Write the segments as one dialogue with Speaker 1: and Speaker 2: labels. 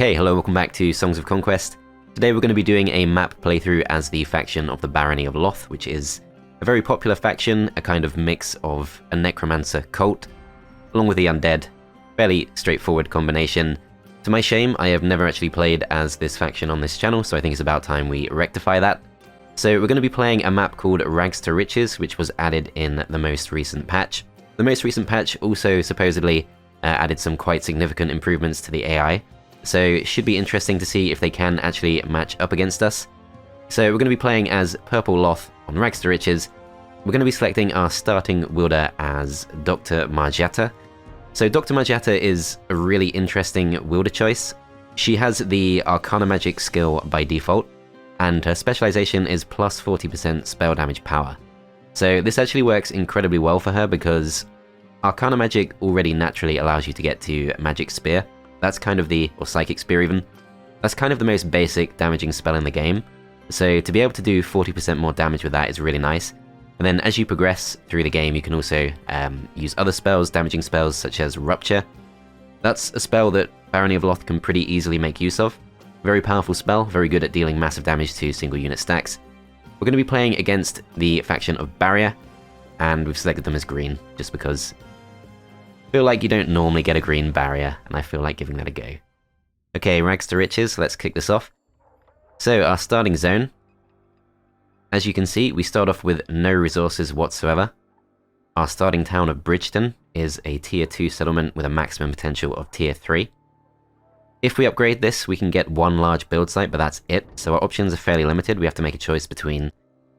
Speaker 1: Okay, hello, welcome back to Songs of Conquest. Today we're going to be doing a map playthrough as the faction of the Barony of Loth, which is a very popular faction, a kind of mix of a necromancer cult, along with the undead. Fairly straightforward combination. To my shame, I have never actually played as this faction on this channel, so I think it's about time we rectify that. So we're going to be playing a map called Rags to Riches, which was added in the most recent patch. The most recent patch also supposedly added some quite significant improvements to the AI. So it should be interesting to see if they can actually match up against us. So we're going to be playing as Purple Loth on Rags to Riches. We're going to be selecting our starting wielder as Doctor Marjatta. So Doctor Marjatta is a really interesting wielder choice. She has the Arcana Magic skill by default, and her specialization is plus 40% spell damage power. So this actually works incredibly well for her because Arcana Magic already naturally allows you to get to Magic Spear. That's kind of or Psychic Spear even. That's kind of the most basic damaging spell in the game. So to be able to do 40% more damage with that is really nice. And then as you progress through the game, you can also use other spells, damaging spells such as Rupture. That's a spell that Barony of Loth can pretty easily make use of. Very powerful spell, very good at dealing massive damage to single unit stacks. We're going to be playing against the faction of Barrier, and we've selected them as green, just because I feel like you don't normally get a green barrier, and I feel like giving that a go. Okay, Rags to Riches, let's kick this off. So, our starting zone. As you can see, we start off with no resources whatsoever. Our starting town of Bridgeton is a tier 2 settlement with a maximum potential of tier 3. If we upgrade this, we can get one large build site, but that's it, so our options are fairly limited. We have to make a choice between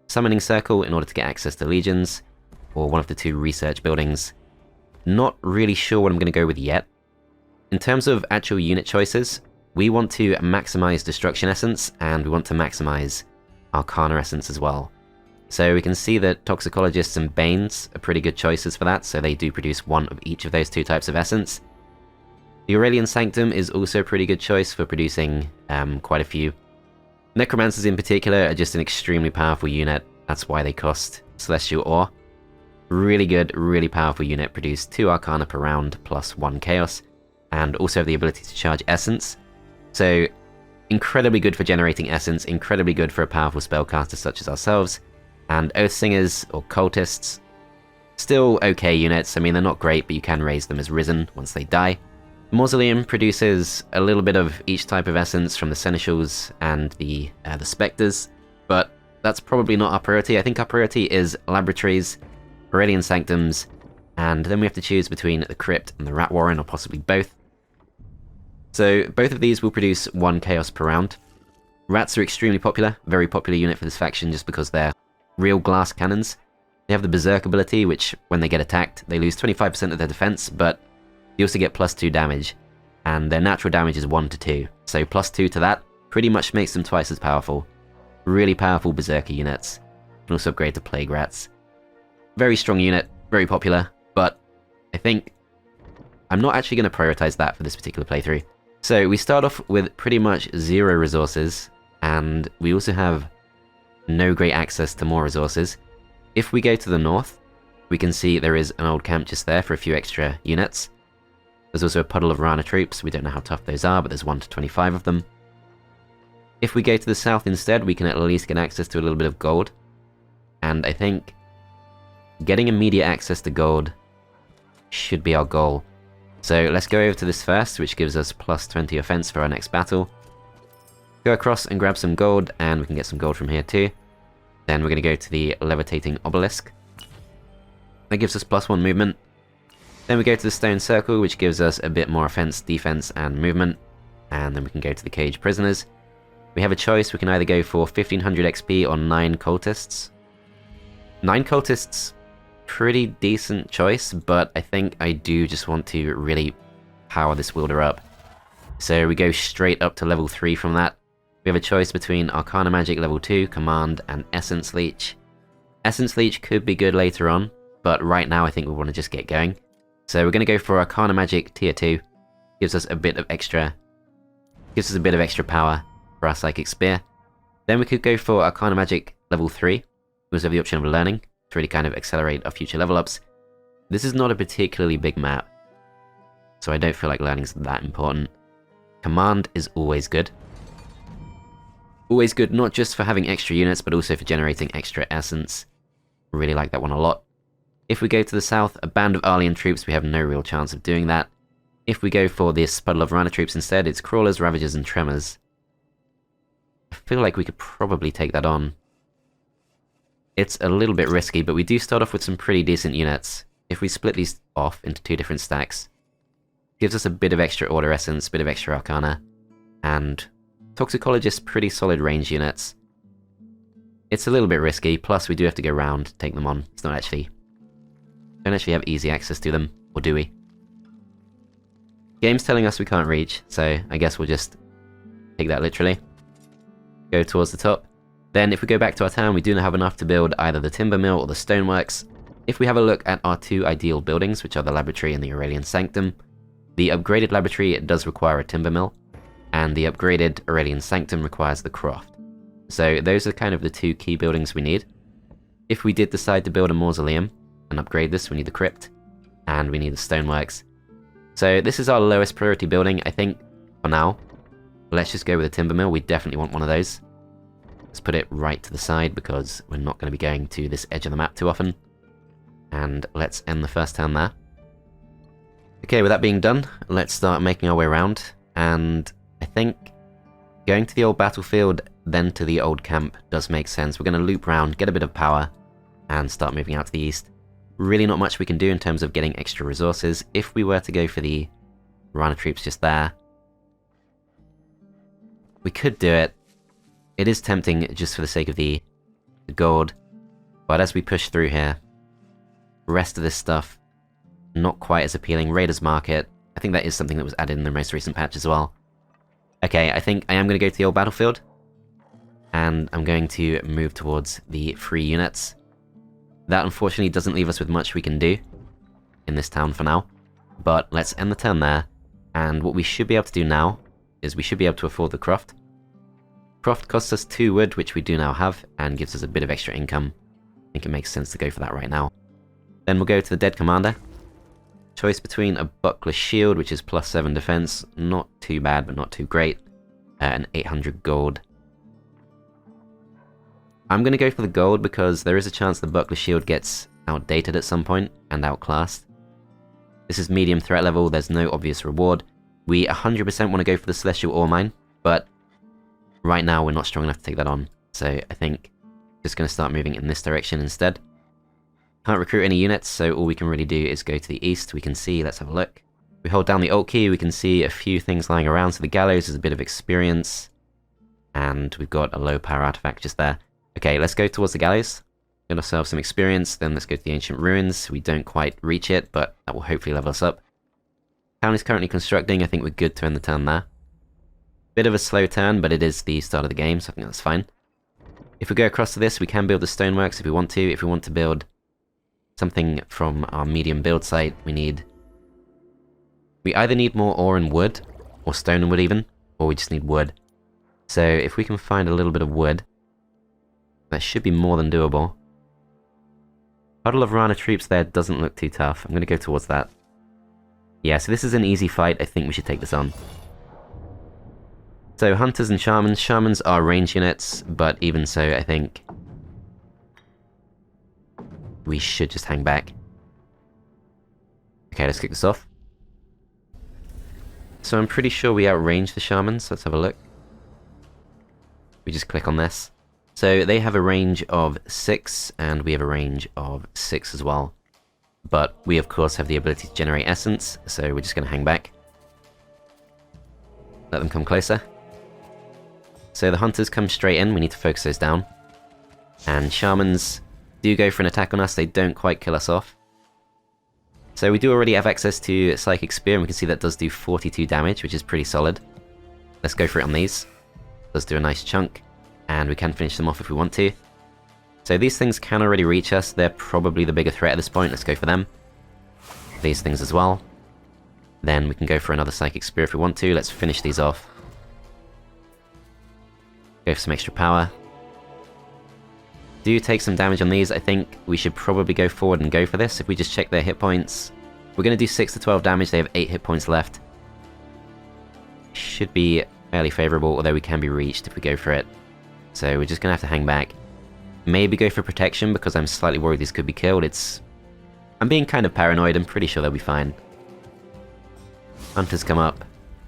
Speaker 1: Summoning Circle in order to get access to legions, or one of the two research buildings. Not really sure what I'm going to go with yet. In terms of actual unit choices, we want to maximize Destruction Essence, and we want to maximize Arcana Essence as well. So we can see that Toxicologists and Banes are pretty good choices for that, so they do produce one of each of those two types of Essence. The Aurelian Sanctum is also a pretty good choice for producing quite a few. Necromancers in particular are just an extremely powerful unit, that's why they cost Celestial Ore. Really good, really powerful unit, produce 2 Arcana per round plus 1 Chaos, and also have the ability to charge Essence. So, incredibly good for generating Essence, incredibly good for a powerful spellcaster such as ourselves, and Oathsingers or Cultists, still okay units. I mean, they're not great, but you can raise them as Risen once they die. Mausoleum produces a little bit of each type of Essence from the Seneschals and the Spectres, but that's probably not our priority. I think our priority is Laboratories, Aurelian Sanctums, and then we have to choose between the Crypt and the Rat Warren, or possibly both. So both of these will produce 1 Chaos per round. Rats are extremely popular, very popular unit for this faction just because they're real glass cannons. They have the Berserk ability, which when they get attacked, they lose 25% of their defense, but they also get plus 2 damage, and their natural damage is 1 to 2, so plus 2 to that pretty much makes them twice as powerful. Really powerful Berserker units. You can also upgrade to Plague Rats. Very strong unit, very popular, but I think I'm not actually going to prioritize that for this particular playthrough. So we start off with pretty much 0 resources, and we also have no great access to more resources. If we go to the north, we can see there is an old camp just there for a few extra units. There's also a puddle of Rana troops. We don't know how tough those are, but there's 1 to 25 of them. If we go to the south instead, we can at least get access to a little bit of gold, and I think getting immediate access to gold should be our goal. So let's go over to this first, which gives us plus 20 offense for our next battle. Go across and grab some gold, and we can get some gold from here too. Then we're going to go to the Levitating Obelisk. That gives us plus 1 movement. Then we go to the Stone Circle, which gives us a bit more offense, defense, and movement. And then we can go to the Cage Prisoners. We have a choice. We can either go for 1500 XP or 9 Cultists. 9 Cultists, pretty decent choice, but I think I do just want to really power this wielder up. So we go straight up to level 3 from that. We have a choice between Arcana Magic level 2, Command, and Essence Leech. Essence Leech could be good later on, but right now I think we want to just get going. So we're going to go for Arcana Magic tier 2. Gives us a bit of extra power for our Psychic Spear. Then we could go for Arcana Magic level 3. We also have the option of Learning to really kind of accelerate our future level ups. This is not a particularly big map, so I don't feel like learning is that important. Command is always good. Always good not just for having extra units, but also for generating extra essence. Really like that one a lot. If we go to the south, a band of alien troops, we have no real chance of doing that. If we go for this puddle of Rhino troops instead, it's Crawlers, Ravagers, and Tremors. I feel like we could probably take that on. It's a little bit risky, but we do start off with some pretty decent units. If we split these off into 2 different stacks, gives us a bit of extra Order Essence, bit of extra Arcana, and Toxicologist, pretty solid range units. It's a little bit risky, plus we do have to go round to take them on. It's not actually... don't actually have easy access to them, or do we? Game's telling us we can't reach, so I guess we'll just take that literally. Go towards the top. Then if we go back to our town, we do not have enough to build either the timber mill or the stoneworks. If we have a look at our 2 ideal buildings, which are the laboratory and the Aurelian Sanctum, the upgraded laboratory does require a timber mill, and the upgraded Aurelian Sanctum requires the croft. So those are kind of the 2 key buildings we need. If we did decide to build a mausoleum and upgrade this, we need the crypt, and we need the stoneworks. So this is our lowest priority building, I think, for now. Let's just go with a timber mill. We definitely want one of those. Let's put it right to the side because we're not going to be going to this edge of the map too often. And let's end the first turn there. Okay, with that being done, let's start making our way around. And I think going to the old battlefield, then to the old camp does make sense. We're going to loop around, get a bit of power, and start moving out to the east. Really not much we can do in terms of getting extra resources. If we were to go for the Rhino troops just there, we could do it. It is tempting just for the sake of the gold, but as we push through here, the rest of this stuff, not quite as appealing. Raiders Market, I think that is something that was added in the most recent patch as well. Okay, I think I am going to go to the old battlefield, and I'm going to move towards the free units. That unfortunately doesn't leave us with much we can do in this town for now, but let's end the turn there, and what we should be able to do now is we should be able to afford the croft. Croft costs us 2 wood, which we do now have, and gives us a bit of extra income. I think it makes sense to go for that right now. Then we'll go to the Dead Commander. Choice between a Buckler Shield, which is +7 defense, not too bad, but not too great, and 800 gold. I'm going to go for the gold because there is a chance the Buckler Shield gets outdated at some point and outclassed. This is medium threat level, there's no obvious reward. We 100% want to go for the Celestial Ore Mine, but right now we're not strong enough to take that on, so I think just going to start moving in this direction instead. Can't recruit any units, so all we can really do is go to the east. We can see, let's have a look. We hold down the Alt key, we can see a few things lying around, so the Gallows is a bit of experience, and we've got a low power artifact just there. Okay, let's go towards the Gallows, get ourselves some experience, then let's go to the Ancient Ruins. We don't quite reach it, but that will hopefully level us up. Town is currently constructing, I think we're good to end the turn there. Bit of a slow turn, but it is the start of the game, so I think that's fine. If we go across to this, we can build the stoneworks if we want to. If we want to build something from our medium build site, we either need more ore and wood, or stone and wood even, or we just need wood. So if we can find a little bit of wood, that should be more than doable. Puddle of Rana troops there doesn't look too tough. I'm going to go towards that. Yeah, so this is an easy fight. I think we should take this on. So Hunters and Shamans. Shamans are range units, but even so, I think we should just hang back. Okay, let's kick this off. So I'm pretty sure we outrange the Shamans. Let's have a look. We just click on this. So they have a range of 6, and we have a range of 6 as well. But we of course have the ability to generate essence, so we're just going to hang back. Let them come closer. So the Hunters come straight in, we need to focus those down. And Shamans do go for an attack on us, they don't quite kill us off. So we do already have access to Psychic Spear, and we can see that does do 42 damage, which is pretty solid. Let's go for it on these. Does do a nice chunk, and we can finish them off if we want to. So these things can already reach us, they're probably the bigger threat at this point, let's go for them. These things as well. Then we can go for another Psychic Spear if we want to, let's finish these off. Go for some extra power. Do take some damage on these, I think we should probably go forward and go for this. If we just check their hit points, we're going to do 6 to 12 damage, they have 8 hit points left. should be fairly favourable, although we can be reached if we go for it. So we're just going to have to hang back. Maybe go for protection, because I'm slightly worried these could be killed. I'm being kind of paranoid, I'm pretty sure they'll be fine. Hunters come up.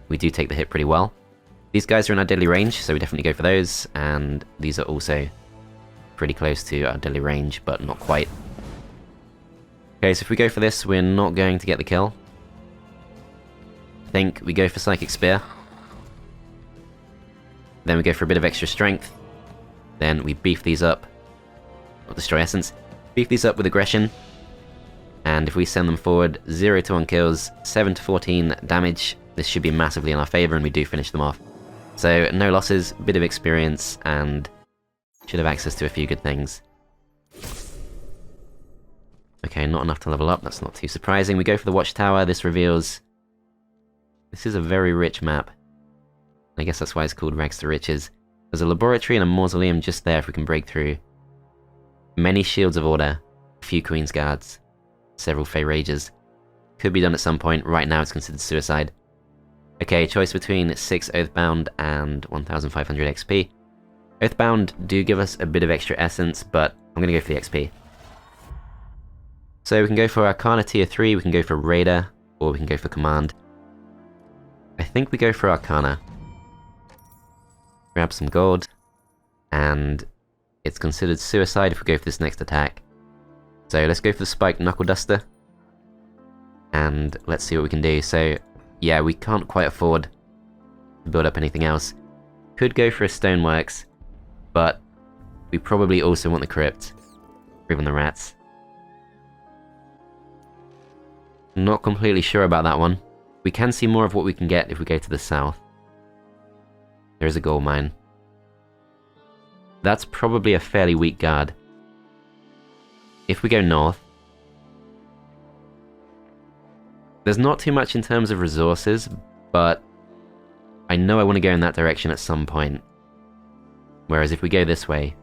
Speaker 1: We do take the hit pretty well. These guys are in our deadly range, so we definitely go for those, and these are also pretty close to our deadly range, but not quite. Okay, so if we go for this, we're not going to get the kill. I think we go for Psychic Spear. Then we go for a bit of extra strength. Then we beef these up. Not Destroy Essence. Beef these up with Aggression. And if we send them forward, 0 to 1 kills, 7 to 14 damage, this should be massively in our favour, and we do finish them off. So, no losses, bit of experience, and should have access to a few good things. Okay, not enough to level up, that's not too surprising. We go for the Watchtower. This reveals... This is a very rich map. I guess that's why it's called Rags to Riches. There's a laboratory and a mausoleum just there if we can break through. Many Shields of Order, a few Queen's Guards, several Fey Rages. Could be done at some point, right now it's considered suicide. Okay, choice between 6 Oathbound and 1500 XP. Oathbound do give us a bit of extra essence, but I'm going to go for the XP. So we can go for Arcana Tier 3, we can go for Raider, or we can go for Command. I think we go for Arcana. Grab some gold, and it's considered suicide if we go for this next attack. So let's go for the Spiked Knuckle Duster, and let's see what we can do. So yeah, we can't quite afford to build up anything else. Could go for a Stoneworks, but we probably also want the Crypt, or even the Rats. Not completely sure about that one. We can see more of what we can get if we go to the south. There is a gold mine. That's probably a fairly weak guard. If we go north, there's not too much in terms of resources, but I know I want to go in that direction at some point. Whereas if we go this way,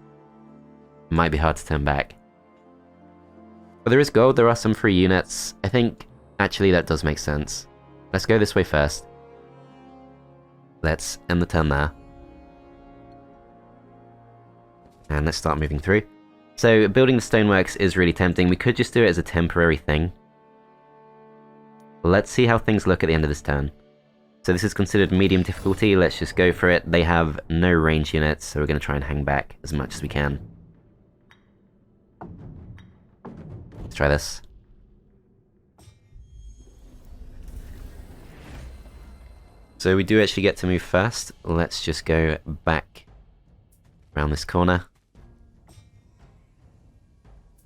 Speaker 1: it might be hard to turn back. But there is gold, there are some free units. I think, actually, that does make sense. Let's go this way first. Let's end the turn there. And let's start moving through. So, building the Stoneworks is really tempting. We could just do it as a temporary thing. Let's see how things look at the end of this turn. So this is considered medium difficulty, let's just go for it. They have no range units, so we're going to try and hang back as much as we can. Let's try this. So we do actually get to move first. Let's just go back around this corner.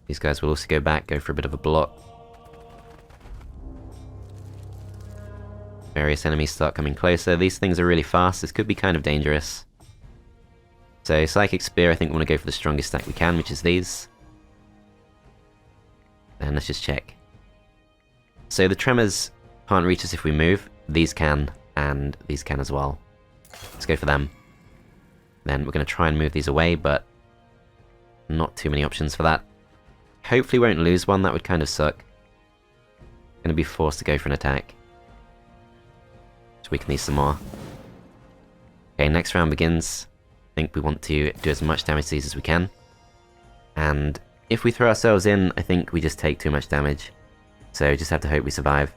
Speaker 1: These guys will also go back, go for a bit of a block. Various enemies start coming closer. These things are really fast. This could be kind of dangerous. So Psychic Spear, I think we want to go for the strongest stack we can, which is these. And let's just check. So the Tremors can't reach us if we move. These can, and these can as well. Let's go for them. Then we're going to try and move these away, but not too many options for that. Hopefully we won't lose one, that would kind of suck. Going to be forced to go for an attack. Weaken these some more. Okay, next round begins. I think we want to do as much damage to these as we can. And if we throw ourselves in, I think we just take too much damage. So just have to hope we survive.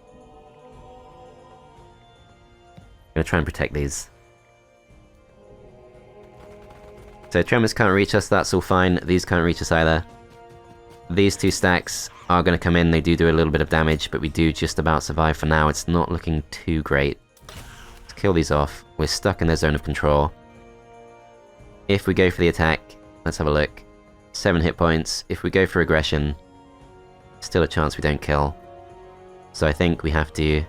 Speaker 1: I'm going to try and protect these. So Tremors can't reach us, that's all fine. These can't reach us either. These two stacks are going to come in, they do a little bit of damage, but we do just about survive for now. It's not looking too great. Kill these off. We're stuck in their zone of control. If we go for the attack, let's have a look. 7 hit points. If we go for aggression, still a chance we don't kill. So I think we have to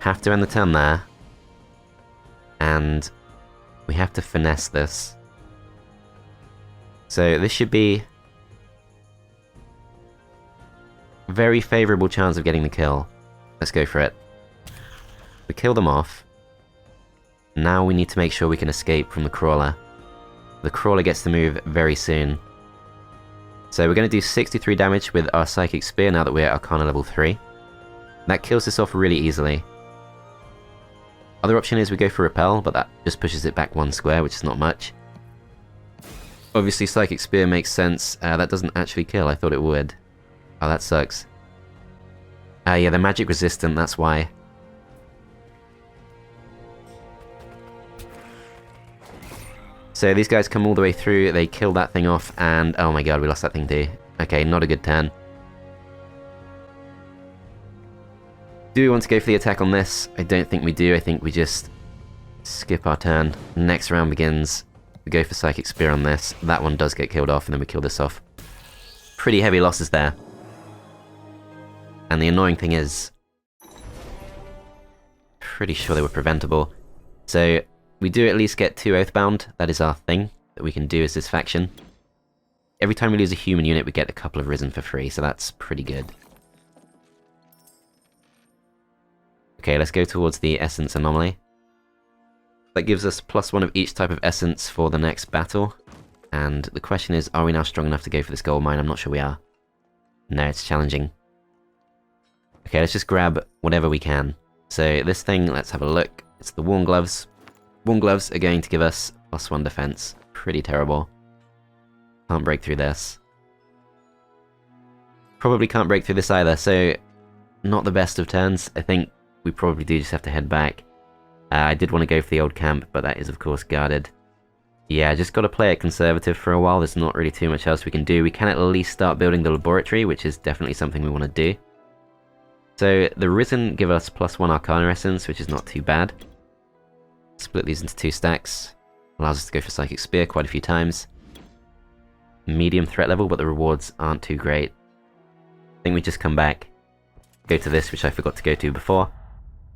Speaker 1: end the turn there. And we have to finesse this. So this should be a very favourable chance of getting the kill. Let's go for it. We kill them off. Now we need to make sure we can escape from the Crawler. The Crawler gets to move very soon. So we're going to do 63 damage with our Psychic Spear now that we're at Arcana level 3. That kills this off really easily. Other option is we go for Repel, but that just pushes it back 1 square, which is not much. Obviously Psychic Spear makes sense. That doesn't actually kill, I thought it would. Oh, that sucks. Yeah, they're magic resistant, that's why. So these guys come all the way through, they kill that thing off, and oh my god, we lost that thing too. Okay, not a good turn. Do we want to go for the attack on this? I don't think we do, I think we just skip our turn. Next round begins, we go for Psychic Spear on this. That one does get killed off, and then we kill this off. Pretty heavy losses there. And the annoying thing is, pretty sure they were preventable. So we do at least get 2 Oathbound. That is our thing that we can do as this faction. Every time we lose a human unit, we get a couple of Risen for free, so that's pretty good. Okay, let's go towards the Essence Anomaly. That gives us +1 of each type of Essence for the next battle. And the question is, are we now strong enough to go for this gold mine? I'm not sure we are. No, it's challenging. Okay, let's just grab whatever we can. So this thing, let's have a look. It's the Worn Gloves. Worn Gloves are going to give us +1 defense. Pretty terrible. Can't break through this. Probably can't break through this either, so not the best of turns. I think we probably do just have to head back. I did want to go for the old camp, but that is of course guarded. Yeah, just got to play it conservative for a while. There's not really too much else we can do. We can at least start building the laboratory, which is definitely something we want to do. So the Risen give us +1 Arcana Essence, which is not too bad. Split these into 2 stacks. Allows us to go for Psychic Spear quite a few times. Medium threat level, but the rewards aren't too great. I think we just come back, go to this, which I forgot to go to before.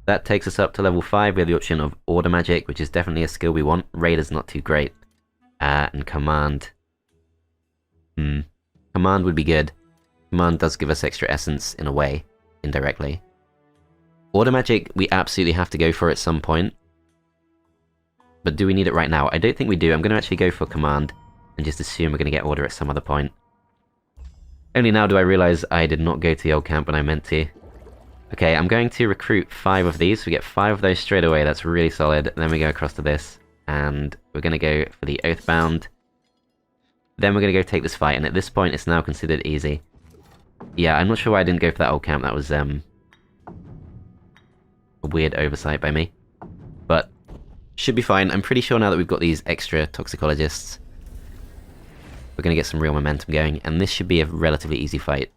Speaker 1: That takes us up to level 5. We have the option of Order Magic, which is definitely a skill we want. Raider's not too great. And Command. Command would be good. Command does give us extra essence in a way, indirectly. Order Magic, we absolutely have to go for at some point. But do we need it right now? I don't think we do. I'm going to actually go for Command and just assume we're going to get Order at some other point. Only now do I realise I did not go to the old camp when I meant to. Okay, I'm going to recruit 5 of these. We get 5 of those straight away. That's really solid. And then we go across to this. And we're going to go for the Oathbound. Then we're going to go take this fight. And at this point, it's now considered easy. Yeah, I'm not sure why I didn't go for that old camp. That was a weird oversight by me. But should be fine. I'm pretty sure now that we've got these extra toxicologists, we're going to get some real momentum going. And this should be a relatively easy fight.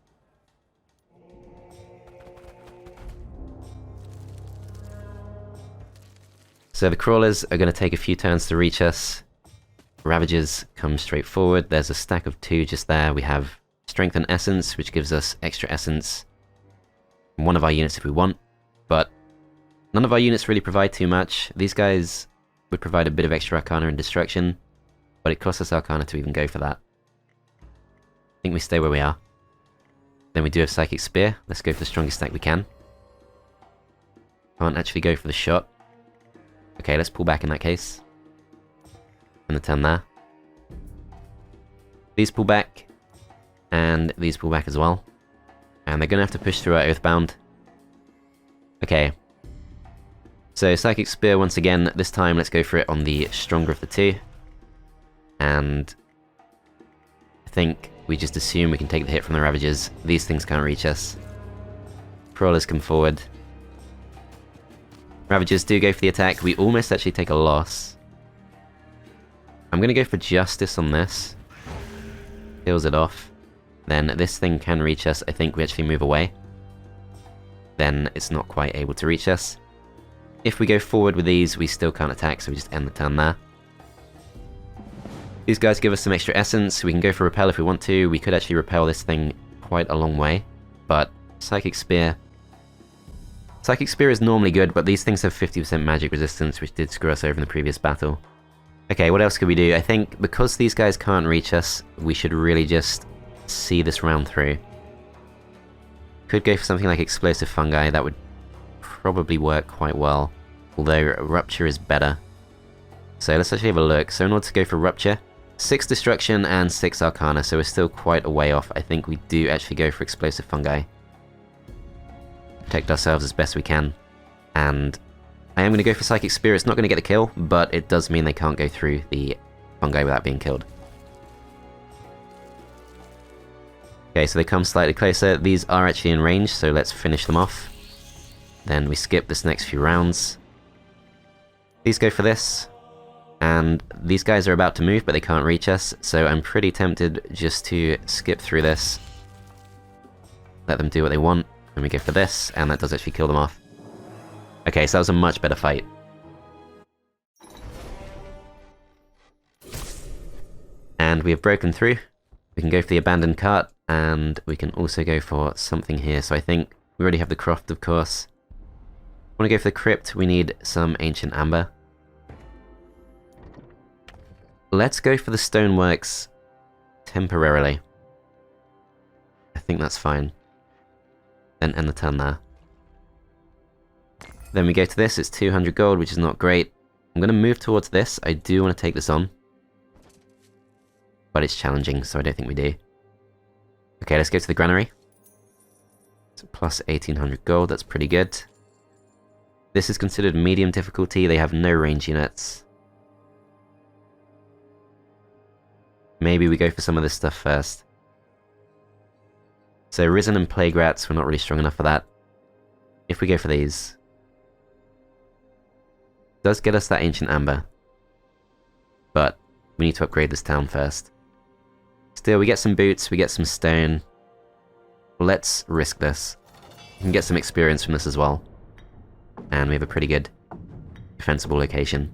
Speaker 1: So the Crawlers are going to take a few turns to reach us. Ravagers come straight forward. There's a stack of 2 just there. We have Strength and Essence, which gives us extra essence from one of our units if we want. But none of our units really provide too much. These guys would provide a bit of extra Arcana and Destruction, but it costs us Arcana to even go for that. I think we stay where we are. Then we do have Psychic Spear. Let's go for the strongest stack we can. Can't actually go for the shot. Okay, let's pull back in that case. And the turn there. These pull back. And these pull back as well. And they're going to have to push through our Oathbound. Okay. So Psychic Spear once again. This time let's go for it on the stronger of the 2. And I think we just assume we can take the hit from the Ravagers. These things can't reach us. Crawlers come forward. Ravagers do go for the attack. We almost actually take a loss. I'm going to go for Justice on this. Kills it off. Then this thing can reach us. I think we actually move away. Then it's not quite able to reach us. If we go forward with these, we still can't attack, so we just end the turn there. These guys give us some extra essence. We can go for Repel if we want to. We could actually repel this thing quite a long way. But Psychic Spear... Psychic Spear is normally good, but these things have 50% magic resistance, which did screw us over in the previous battle. Okay, what else could we do? I think because these guys can't reach us, we should really just see this round through. Could go for something like Explosive Fungi. That would probably work quite well, although Rupture is better. So let's actually have a look. So in order to go for Rupture, 6 Destruction and 6 Arcana, so we're still quite a way off. I think we do actually go for Explosive Fungi. Protect ourselves as best we can, and I am going to go for Psychic Spear. It's not going to get the kill, but it does mean they can't go through the fungi without being killed. Okay, so they come slightly closer. These are actually in range, so let's finish them off. Then we skip this next few rounds. These go for this. And these guys are about to move, but they can't reach us, so I'm pretty tempted just to skip through this. Let them do what they want, and we go for this, and that does actually kill them off. Okay, so that was a much better fight. And we have broken through. We can go for the abandoned cart, and we can also go for something here. So I think we already have the croft, of course. I want to go for the crypt. We need some ancient amber. Let's go for the stoneworks temporarily. I think that's fine. Then end the turn there. Then we go to this. It's 200 gold, which is not great. I'm going to move towards this. I do want to take this on. But it's challenging, so I don't think we do. Okay, let's go to the granary. So plus 1800 gold, that's pretty good. This is considered medium difficulty. They have no range units. Maybe we go for some of this stuff first. So Risen and Plague Rats, we're not really strong enough for that. If we go for these, it does get us that Ancient Amber. But we need to upgrade this town first. Still, we get some boots, we get some stone. Let's risk this. We can get some experience from this as well. And we have a pretty good defensible location.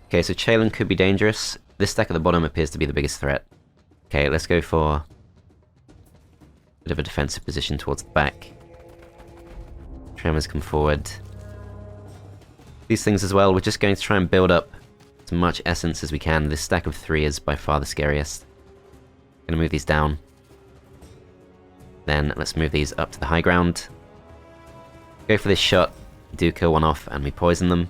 Speaker 1: Okay, so Chalen could be dangerous. This stack at the bottom appears to be the biggest threat. Okay, let's go for a bit of a defensive position towards the back. Tremors come forward. These things as well, we're just going to try and build up as much essence as we can. This stack of 3 is by far the scariest. Gonna move these down. Then let's move these up to the high ground. Go for this shot. We do kill one off and we poison them.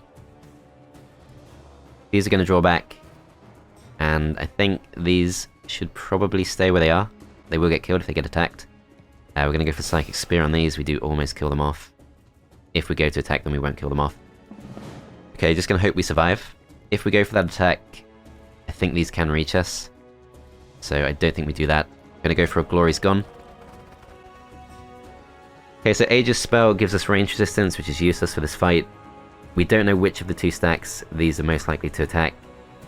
Speaker 1: These are going to draw back, and I think these should probably stay where they are. They will get killed if they get attacked. We're going to go for Psychic Spear on these. We do almost kill them off. If we go to attack them, we won't kill them off. Okay, just going to hope we survive. If we go for that attack, I think these can reach us. So I don't think we do that. Going to go for a Glory's Gone. Okay, so Aegis spell gives us range resistance, which is useless for this fight. We don't know which of the 2 stacks these are most likely to attack.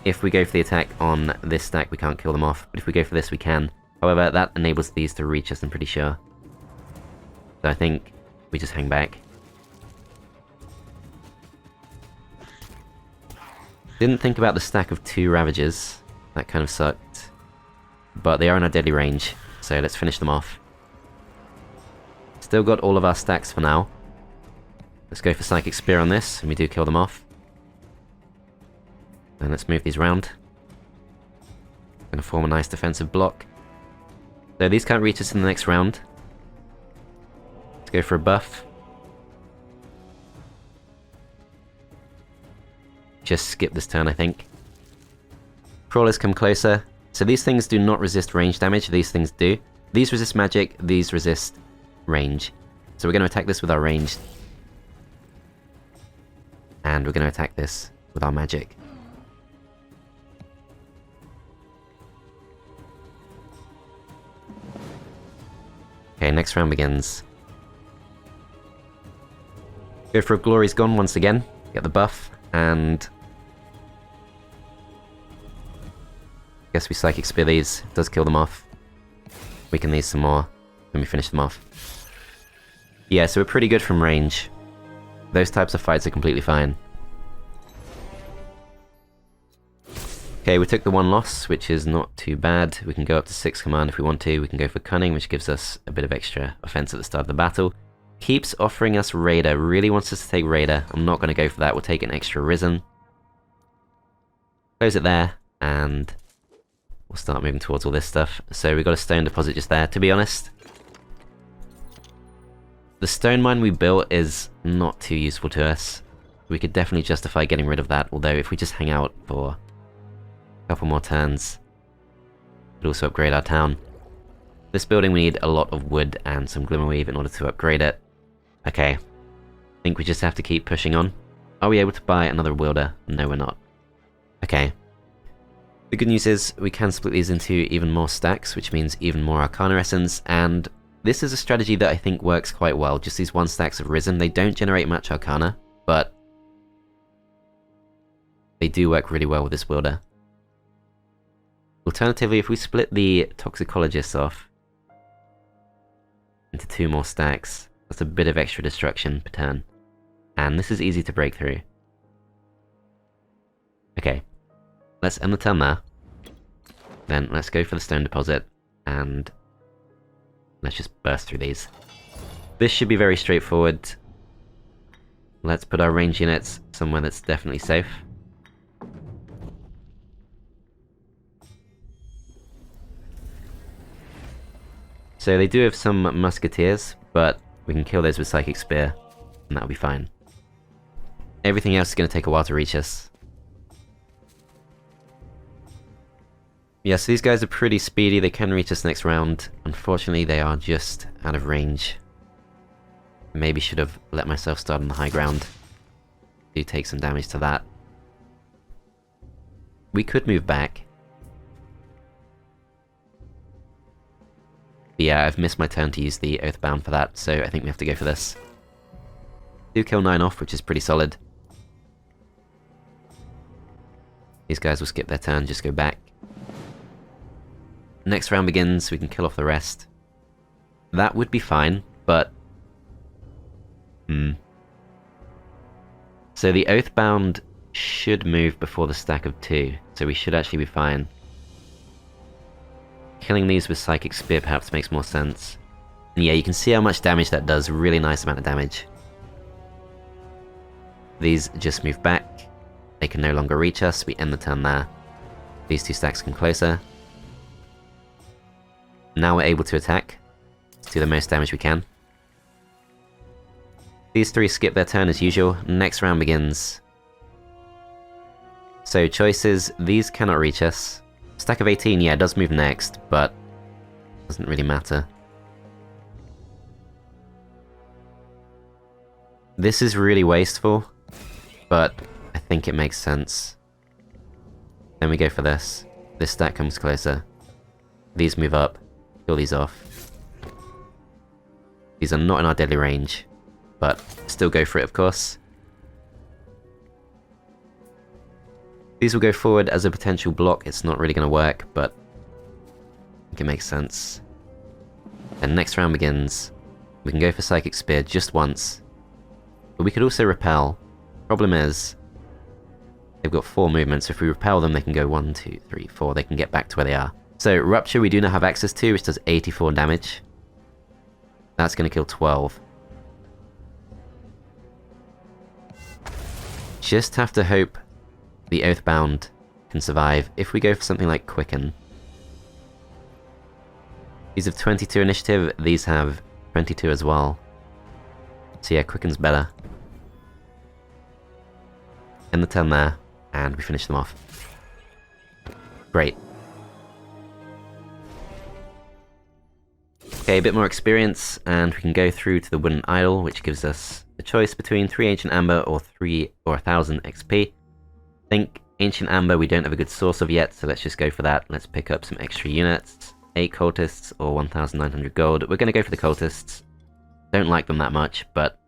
Speaker 1: If we go for the attack on this stack, we can't kill them off, but if we go for this, we can. However, that enables these to reach us, I'm pretty sure. So I think we just hang back. Didn't think about the stack of 2 Ravagers. That kind of sucked. But they are in our deadly range, so let's finish them off. Still got all of our stacks for now. Let's go for Psychic Spear on this, and we do kill them off. And let's move these round. Gonna form a nice defensive block. So these can't reach us in the next round. Let's go for a buff. Just skip this turn, I think. Crawlers come closer. So these things do not resist range damage, these things do. These resist magic, these resist range. So we're going to attack this with our ranged. And we're going to attack this with our magic. Okay, next round begins. Go for a Glory's Gone once again. Get the buff, and I guess we Psychic Spear these. It does kill them off. Weaken these some more, then we finish them off. Yeah, so we're pretty good from range. Those types of fights are completely fine. Okay, we took the 1 loss, which is not too bad. We can go up to 6 command if we want to. We can go for Cunning, which gives us a bit of extra offense at the start of the battle. Keeps offering us Raider. Really wants us to take Raider. I'm not going to go for that. We'll take an extra Risen. Close it there, and we'll start moving towards all this stuff. So we've got a stone deposit just there. To be honest, the stone mine we built is not too useful to us. We could definitely justify getting rid of that, although if we just hang out for a couple more turns, it would also upgrade our town. This building we need a lot of wood and some glimmerweave in order to upgrade it. Okay, I think we just have to keep pushing on. Are we able to buy another wielder? No, we're not. Okay. The good news is we can split these into even more stacks, which means even more Arcana Essence, and this is a strategy that I think works quite well. Just these 1 stacks of Risen, they don't generate much Arcana, but they do work really well with this wielder. Alternatively, if we split the Toxicologists off into 2 more stacks, that's a bit of extra destruction per turn, and this is easy to break through. Okay. Let's end the turn there. Then let's go for the stone deposit, and let's just burst through these. This should be very straightforward. Let's put our range units somewhere that's definitely safe. So they do have some musketeers, but we can kill those with Psychic Spear, and that'll be fine. Everything else is going to take a while to reach us. Yeah, so these guys are pretty speedy, they can reach us next round. Unfortunately, they are just out of range. Maybe should have let myself start on the high ground. Do take some damage to that. We could move back. But yeah, I've missed my turn to use the Oathbound for that, so I think we have to go for this. Do kill 9 off, which is pretty solid. These guys will skip their turn, just go back. Next round begins, we can kill off the rest. That would be fine, but... So the Oathbound should move before the stack of 2, so we should actually be fine. Killing these with Psychic Spear perhaps makes more sense. And yeah, you can see how much damage that does, really nice amount of damage. These just move back, they can no longer reach us, we end the turn there. These 2 stacks come closer. Now we're able to attack. Let's do the most damage we can. These 3 skip their turn as usual. Next round begins. So choices, these cannot reach us. Stack of 18, yeah, does move next, but doesn't really matter. This is really wasteful, but I think it makes sense. Then we go for this. This stack comes closer. These move up. Kill these off. These are not in our deadly range, but still go for it, of course. These will go forward as a potential block. It's not really going to work, but I think it makes sense. And next round begins. We can go for Psychic Spear just once, but we could also repel. Problem is, they've got 4 movements, so if we repel them, they can go 1, 2, 3, 4. They can get back to where they are. So, Rupture we do not have access to, which does 84 damage. That's going to kill 12. Just have to hope the Oathbound can survive. If we go for something like Quicken. These have 22 initiative, these have 22 as well. So yeah, Quicken's better. End the turn there, and we finish them off. Great. Okay, a bit more experience, and we can go through to the Wooden Idol, which gives us a choice between 3 Ancient Amber or 1,000 XP. I think Ancient Amber we don't have a good source of yet, so let's just go for that. Let's pick up some extra units. 8 Cultists or 1,900 gold. We're going to go for the Cultists. Don't like them that much, but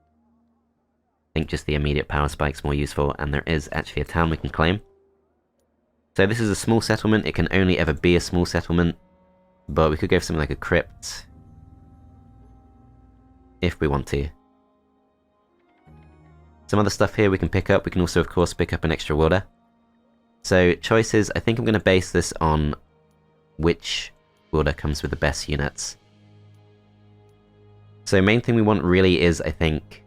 Speaker 1: I think just the immediate power spike's more useful, and there is actually a town we can claim. So this is a small settlement. It can only ever be a small settlement, but we could go for something like a crypt if we want to. Some other stuff here we can pick up. We can also, of course, pick up an extra Wielder. So choices, I think I'm going to base this on which Wielder comes with the best units. So main thing we want really is, I think,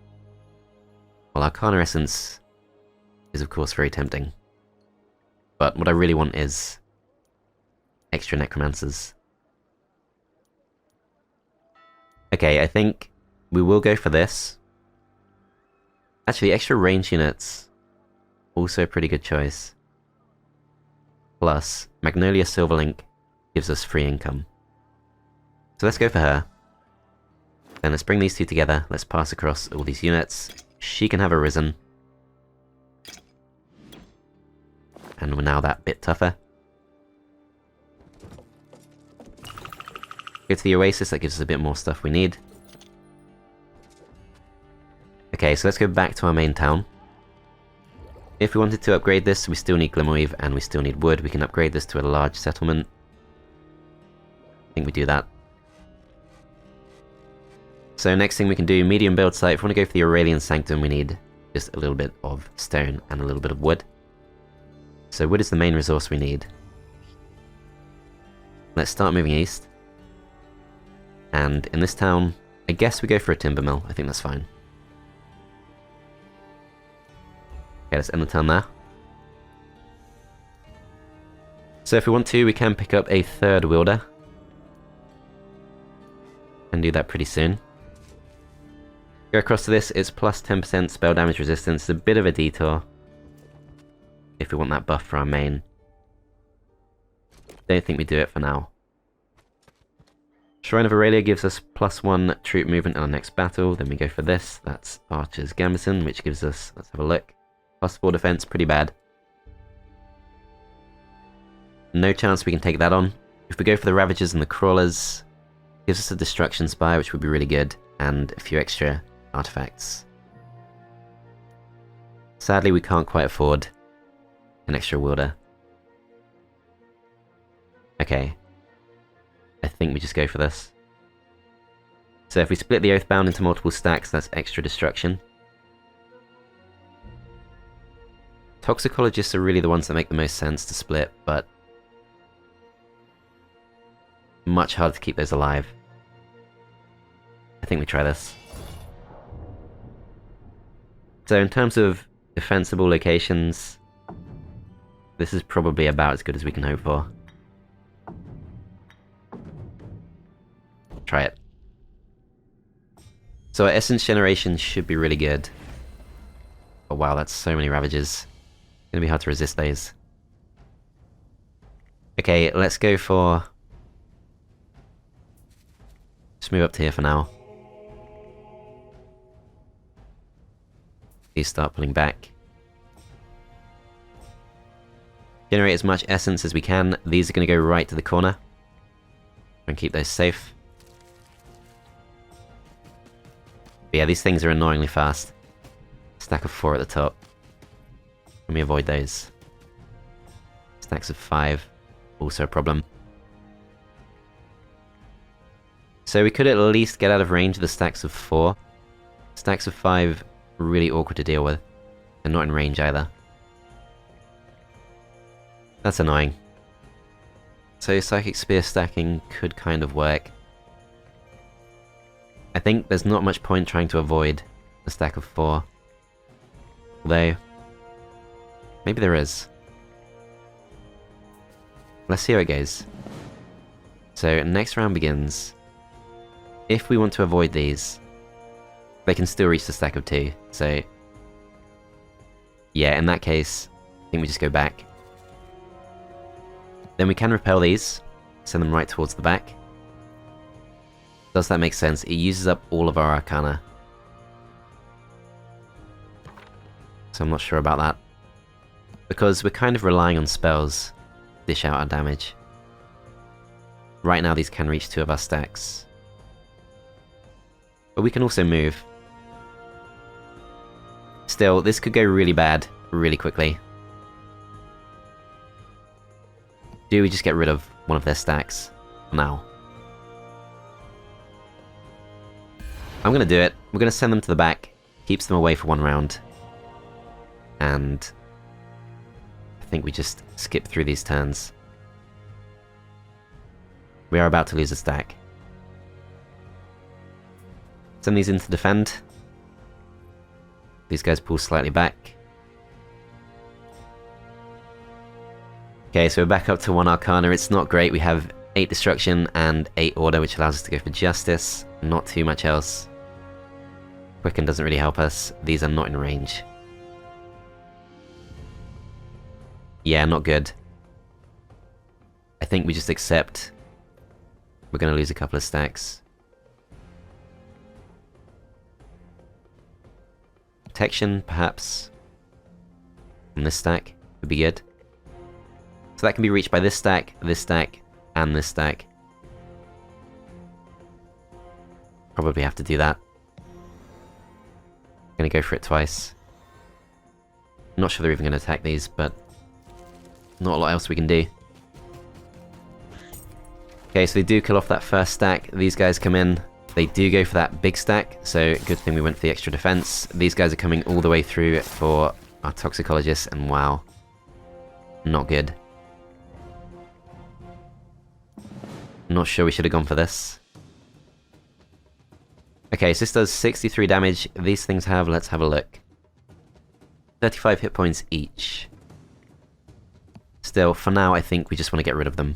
Speaker 1: well, Arcana Essence is of course very tempting. But what I really want is extra Necromancers. Okay, I think we will go for this. Actually, extra range units, also a pretty good choice. Plus, Magnolia Silverlink gives us free income. So let's go for her. Then let's bring these two together. Let's pass across all these units. She can have a risen. And we're now that bit tougher. Go to the Oasis, that gives us a bit more stuff we need. Okay, so let's go back to our main town. If we wanted to upgrade this, we still need Glimmerweave and we still need wood. We can upgrade this to a large settlement. I think we do that. So next thing we can do, medium build site. If we want to go for the Aurelian Sanctum, we need just a little bit of stone and a little bit of wood. So wood is the main resource we need. Let's start moving east. And in this town, I guess we go for a timber mill. I think that's fine. Okay, let's end the turn there. So if we want to, we can pick up a third Wielder. And do that pretty soon. Go across to this, it's plus 10% spell damage resistance. It's a bit of a detour. If we want that buff for our main. Don't think we do it for now. Shrine of Aurelia gives us +1 troop movement in our next battle. Then we go for this. That's Archer's Gambison, which gives us, let's have a look. +4 defense, pretty bad. No chance we can take that on. If we go for the Ravagers and the Crawlers, gives us a Destruction Spire, which would be really good, and a few extra artifacts. Sadly, we can't quite afford an extra Wielder. Okay. I think we just go for this. So if we split the Oathbound into multiple stacks, that's extra destruction. Toxicologists are really the ones that make the most sense to split, but much harder to keep those alive. I think we try this. So in terms of defensible locations, this is probably about as good as we can hope for. Try it. So our Essence Generation should be really good. Oh wow, that's so many Ravages. It's gonna be hard to resist those. Okay, let's go for... Just move up to here for now. These start pulling back. Generate as much essence as we can. These are going to go right to the corner. And keep those safe. But yeah, these things are annoyingly fast. Stack of 4 at the top. Let me avoid those. Stacks of 5. Also a problem. So we could at least get out of range of the stacks of 4. Stacks of 5, really awkward to deal with. And not in range either. That's annoying. So Psychic Spear stacking could kind of work. I think there's not much point trying to avoid the stack of 4. Although, maybe there is. Let's see how it goes. So next round begins. If we want to avoid these, they can still reach the stack of 2, so... Yeah, in that case, I think we just go back. Then we can repel these, send them right towards the back. Does that make sense? It uses up all of our Arcana. So I'm not sure about that. Because we're kind of relying on spells to dish out our damage. Right now these can reach 2 of our stacks. But we can also move. Still, this could go really bad, really quickly. Do we just get rid of one of their stacks? Now. I'm gonna do it. We're gonna send them to the back. Keeps them away for 1 round. And I think we just skip through these turns. We are about to lose a stack. Send these in to defend. These guys pull slightly back. Okay, so we're back up to 1 Arcana. It's not great. We have 8 Destruction and 8 Order, which allows us to go for Justice. Not too much else. Quicken doesn't really help us. These are not in range. Yeah, not good. I think we just accept We're going to lose a couple of stacks. Protection, perhaps, on this stack would be good. So that can be reached by this stack, and this stack. Probably have to do that. Gonna go for it twice. Not sure they're even gonna attack these, but not a lot else we can do. Okay, so they do kill off that first stack. These guys come in. They do go for that big stack, so good thing we went for the extra defense. These guys are coming all the way through for our toxicologist, and wow. Not good. Not sure we should have gone for this. Okay, so this does 63 damage. These things have, let's have a look, 35 hit points each. Still, for now, I think we just want to get rid of them.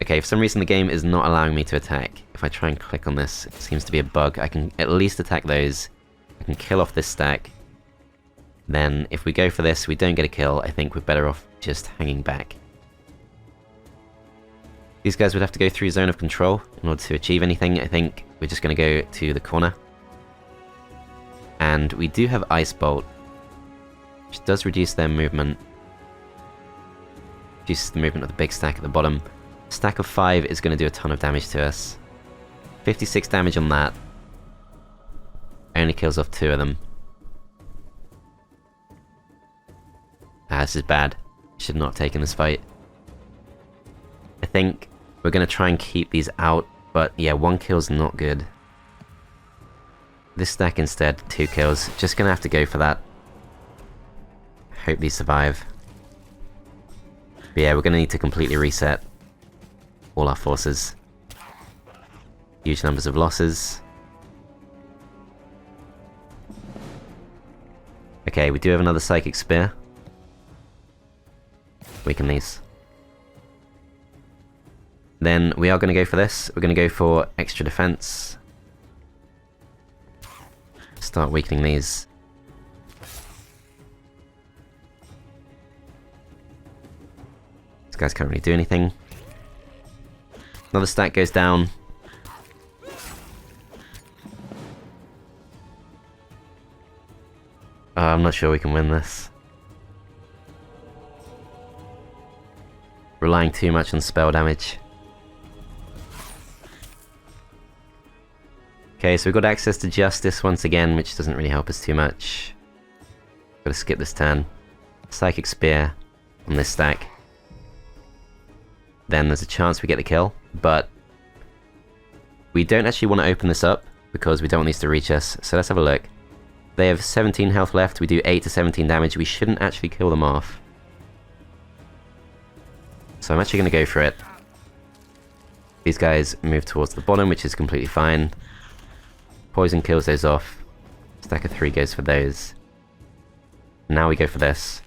Speaker 1: Okay, for some reason the game is not allowing me to attack. If I try and click on this, it seems to be a bug. I can at least attack those. I can kill off this stack. Then, if we go for this, we don't get a kill. I think we're better off just hanging back. These guys would have to go through zone of control in order to achieve anything. I think we're just going to go to the corner. And we do have Ice Bolt, which does reduce their movement. Reduces the movement of the big stack at the bottom. Stack of 5 is going to do a ton of damage to us. 56 damage on that. Only kills off 2 of them. Ah, this is bad. Should not have taken this fight. I think we're going to try and keep these out, but yeah, 1 kill's not good. This stack instead, 2 kills. Just going to have to go for that. Hope these survive. But yeah, we're going to need to completely reset all our forces. Huge numbers of losses. Okay, we do have another Psychic Spear. Weaken these. Then we are going to go for this. We're going to go for extra defense. Start weakening these. This guys can't really do anything. Another stack goes down. I'm not sure we can win this. Relying too much on spell damage. Okay, so we've got access to Justice once again, which doesn't really help us too much. Gotta skip this turn. Psychic Spear on this stack. Then there's a chance we get the kill, but we don't actually want to open this up because we don't want these to reach us, so let's have a look. They have 17 health left, we do 8 to 17 damage, we shouldn't actually kill them off. So I'm actually going to go for it. These guys move towards the bottom, which is completely fine. Poison kills those off. Stack of 3 goes for those. Now we go for this.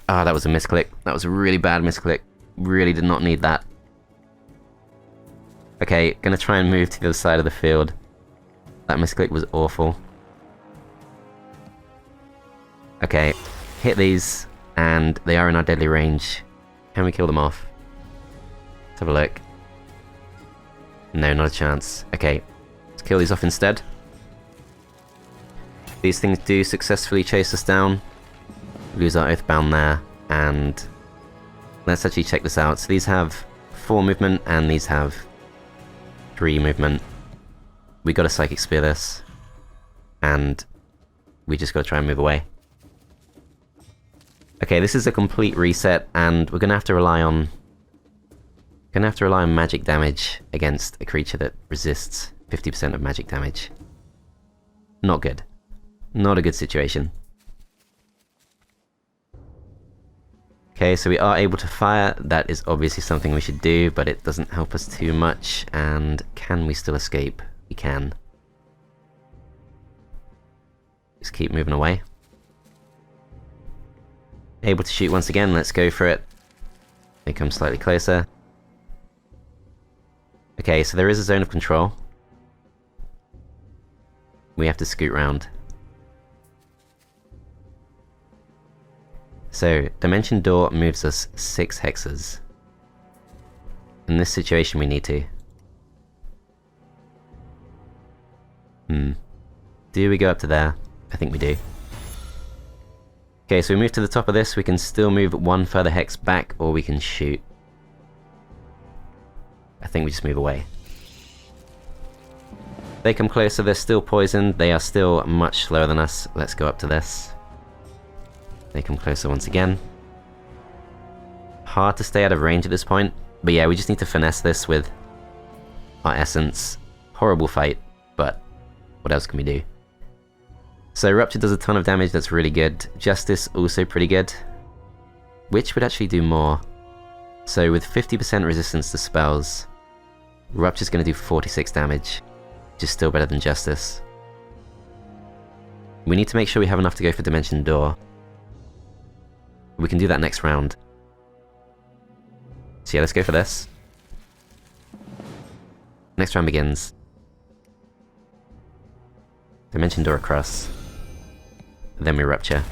Speaker 1: Ah, that was a misclick. That was a really bad misclick. Really did not need that. Okay, gonna try and move to the other side of the field. That misclick was awful. Okay, hit these, and they are in our deadly range. Can we kill them off? Let's have a look. No, not a chance. Okay, let's kill these off instead. These things do successfully chase us down. Lose our Oathbound there, and let's actually check this out. So these have 4 movement, and these have 3 movement. We gotta Psychic Spear this, and we just gotta try and move away. Okay, this is a complete reset, and we're gonna have to rely on magic damage against a creature that resists 50% of magic damage. Not good. Not a good situation. Okay, so we are able to fire. That is obviously something we should do, but it doesn't help us too much. And can we still escape? We can. Just keep moving away. Able to shoot once again, let's go for it. They come slightly closer. Okay, so there is a zone of control. We have to scoot round. So, Dimension Door moves us 6 hexes. In this situation we need to. Do we go up to there? I think we do. Okay, so we move to the top of this, we can still move 1 further hex back, or we can shoot. I think we just move away. They come closer, they're still poisoned, they are still much slower than us. Let's go up to this. They come closer once again. Hard to stay out of range at this point, but yeah, we just need to finesse this with our essence. Horrible fight, but what else can we do? So Rupture does a ton of damage, that's really good. Justice also pretty good. Which would actually do more? So with 50% resistance to spells, Rupture's going to do 46 damage, which is still better than Justice. We need to make sure we have enough to go for Dimension Door. We can do that next round. So yeah, let's go for this. Next round begins. Dimension Door across. Then we Rupture.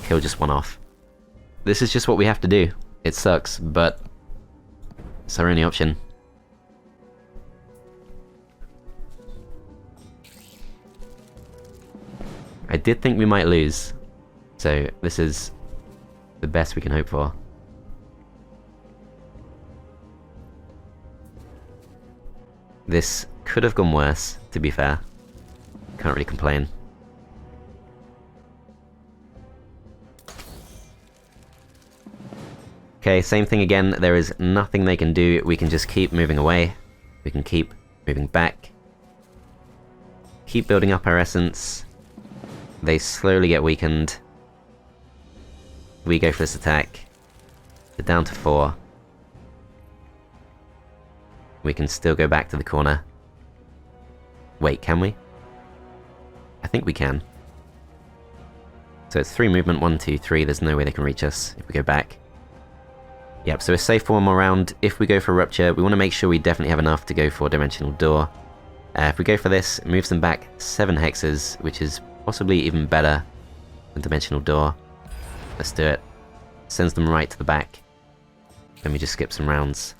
Speaker 1: Kill just 1 off. This is just what we have to do. It sucks, but it's our only option. I did think we might lose, so this is the best we can hope for. This could have gone worse, to be fair. Can't really complain. Okay, same thing again, there is nothing they can do, we can just keep moving away. We can keep moving back. Keep building up our essence. They slowly get weakened. We go for this attack. They're down to 4. We can still go back to the corner. Wait, can we? I think we can. So it's 3 movement, 1, 2, 3, there's no way they can reach us if we go back. Yep, so we're safe for 1 more round. If we go for Rupture, we want to make sure we definitely have enough to go for Dimensional Door. If we go for this, it moves them back 7 hexes, which is possibly even better than Dimensional Door. Let's do it. Sends them right to the back. Then we just skip some rounds.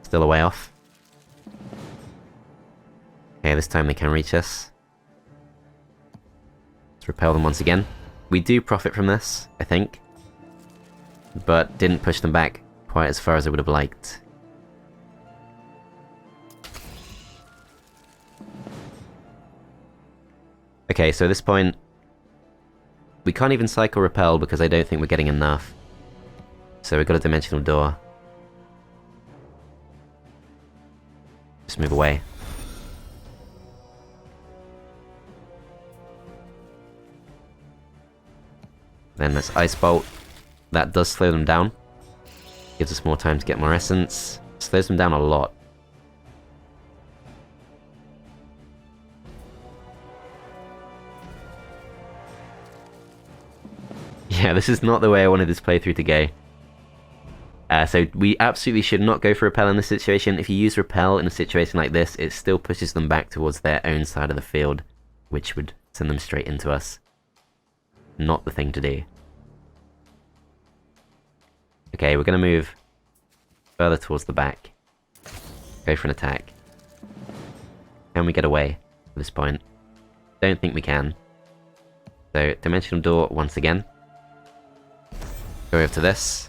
Speaker 1: Still a way off. Okay, this time they can reach us. Let's repel them once again. We do profit from this, I think, but didn't push them back quite as far as I would have liked. Okay, so at this point, we can't even cycle repel because I don't think we're getting enough. So we've got a Dimensional Door. Just move away. Then let's Ice Bolt. That does slow them down. Gives us more time to get more essence. Slows them down a lot. Yeah, this is not the way I wanted this playthrough to go. So we absolutely should not go for Repel in this situation. If you use Repel in a situation like this, it still pushes them back towards their own side of the field, which would send them straight into us. Not the thing to do. Okay, we're going to move further towards the back. Go for an attack. Can we get away at this point? Don't think we can. So, Dimensional Door once again. Go over to this.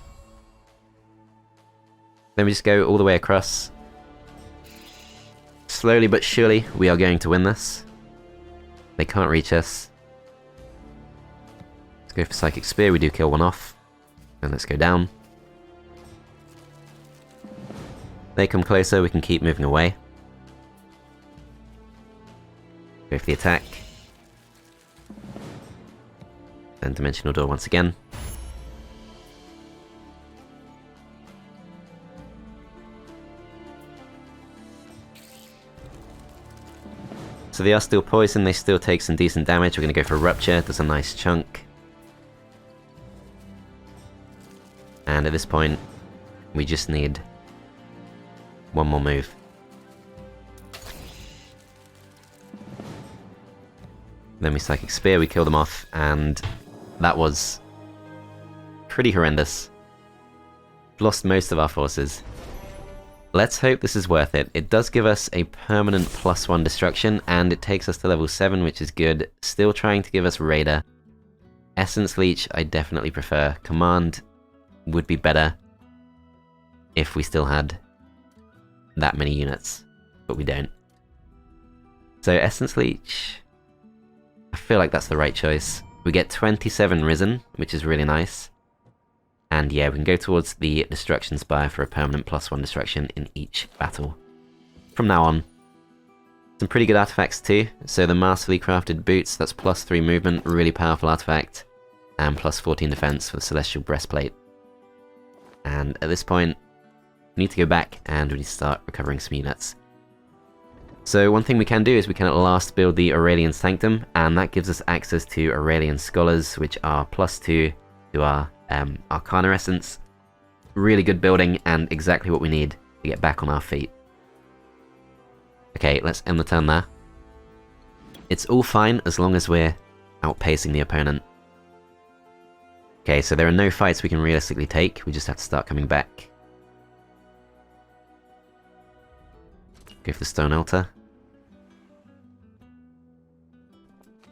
Speaker 1: Then we just go all the way across. Slowly but surely, we are going to win this. They can't reach us. Let's go for Psychic Spear, we do kill 1 off. And let's go down. They come closer, we can keep moving away. Go for the attack. Then Dimensional Door once again. So they are still poisoned, they still take some decent damage. We're going to go for Rupture, does a nice chunk. And at this point, we just need 1 more move. Then we Psychic Spear, we kill them off, and that was pretty horrendous. Lost most of our forces. Let's hope this is worth it. It does give us a permanent +1 destruction, and it takes us to level 7, which is good. Still trying to give us Raider. Essence Leech, I definitely prefer. Command would be better if we still had that many units, but we don't. So Essence Leech, I feel like that's the right choice. We get 27 Risen, which is really nice. And yeah, we can go towards the Destruction Spire for a permanent +1 destruction in each battle. From now on, some pretty good artifacts too. So the Masterly Crafted Boots, that's +3 movement, really powerful artifact. And +14 defense for the Celestial Breastplate. And at this point, we need to go back and really start recovering some units. So one thing we can do is we can at last build the Aurelian Sanctum, and that gives us access to Aurelian Scholars, which are +2 to our Arcana Essence. Really good building, and exactly what we need to get back on our feet. Okay, let's end the turn there. It's all fine as long as we're outpacing the opponent. Okay, so there are no fights we can realistically take, we just have to start coming back. Go for the Stone Altar.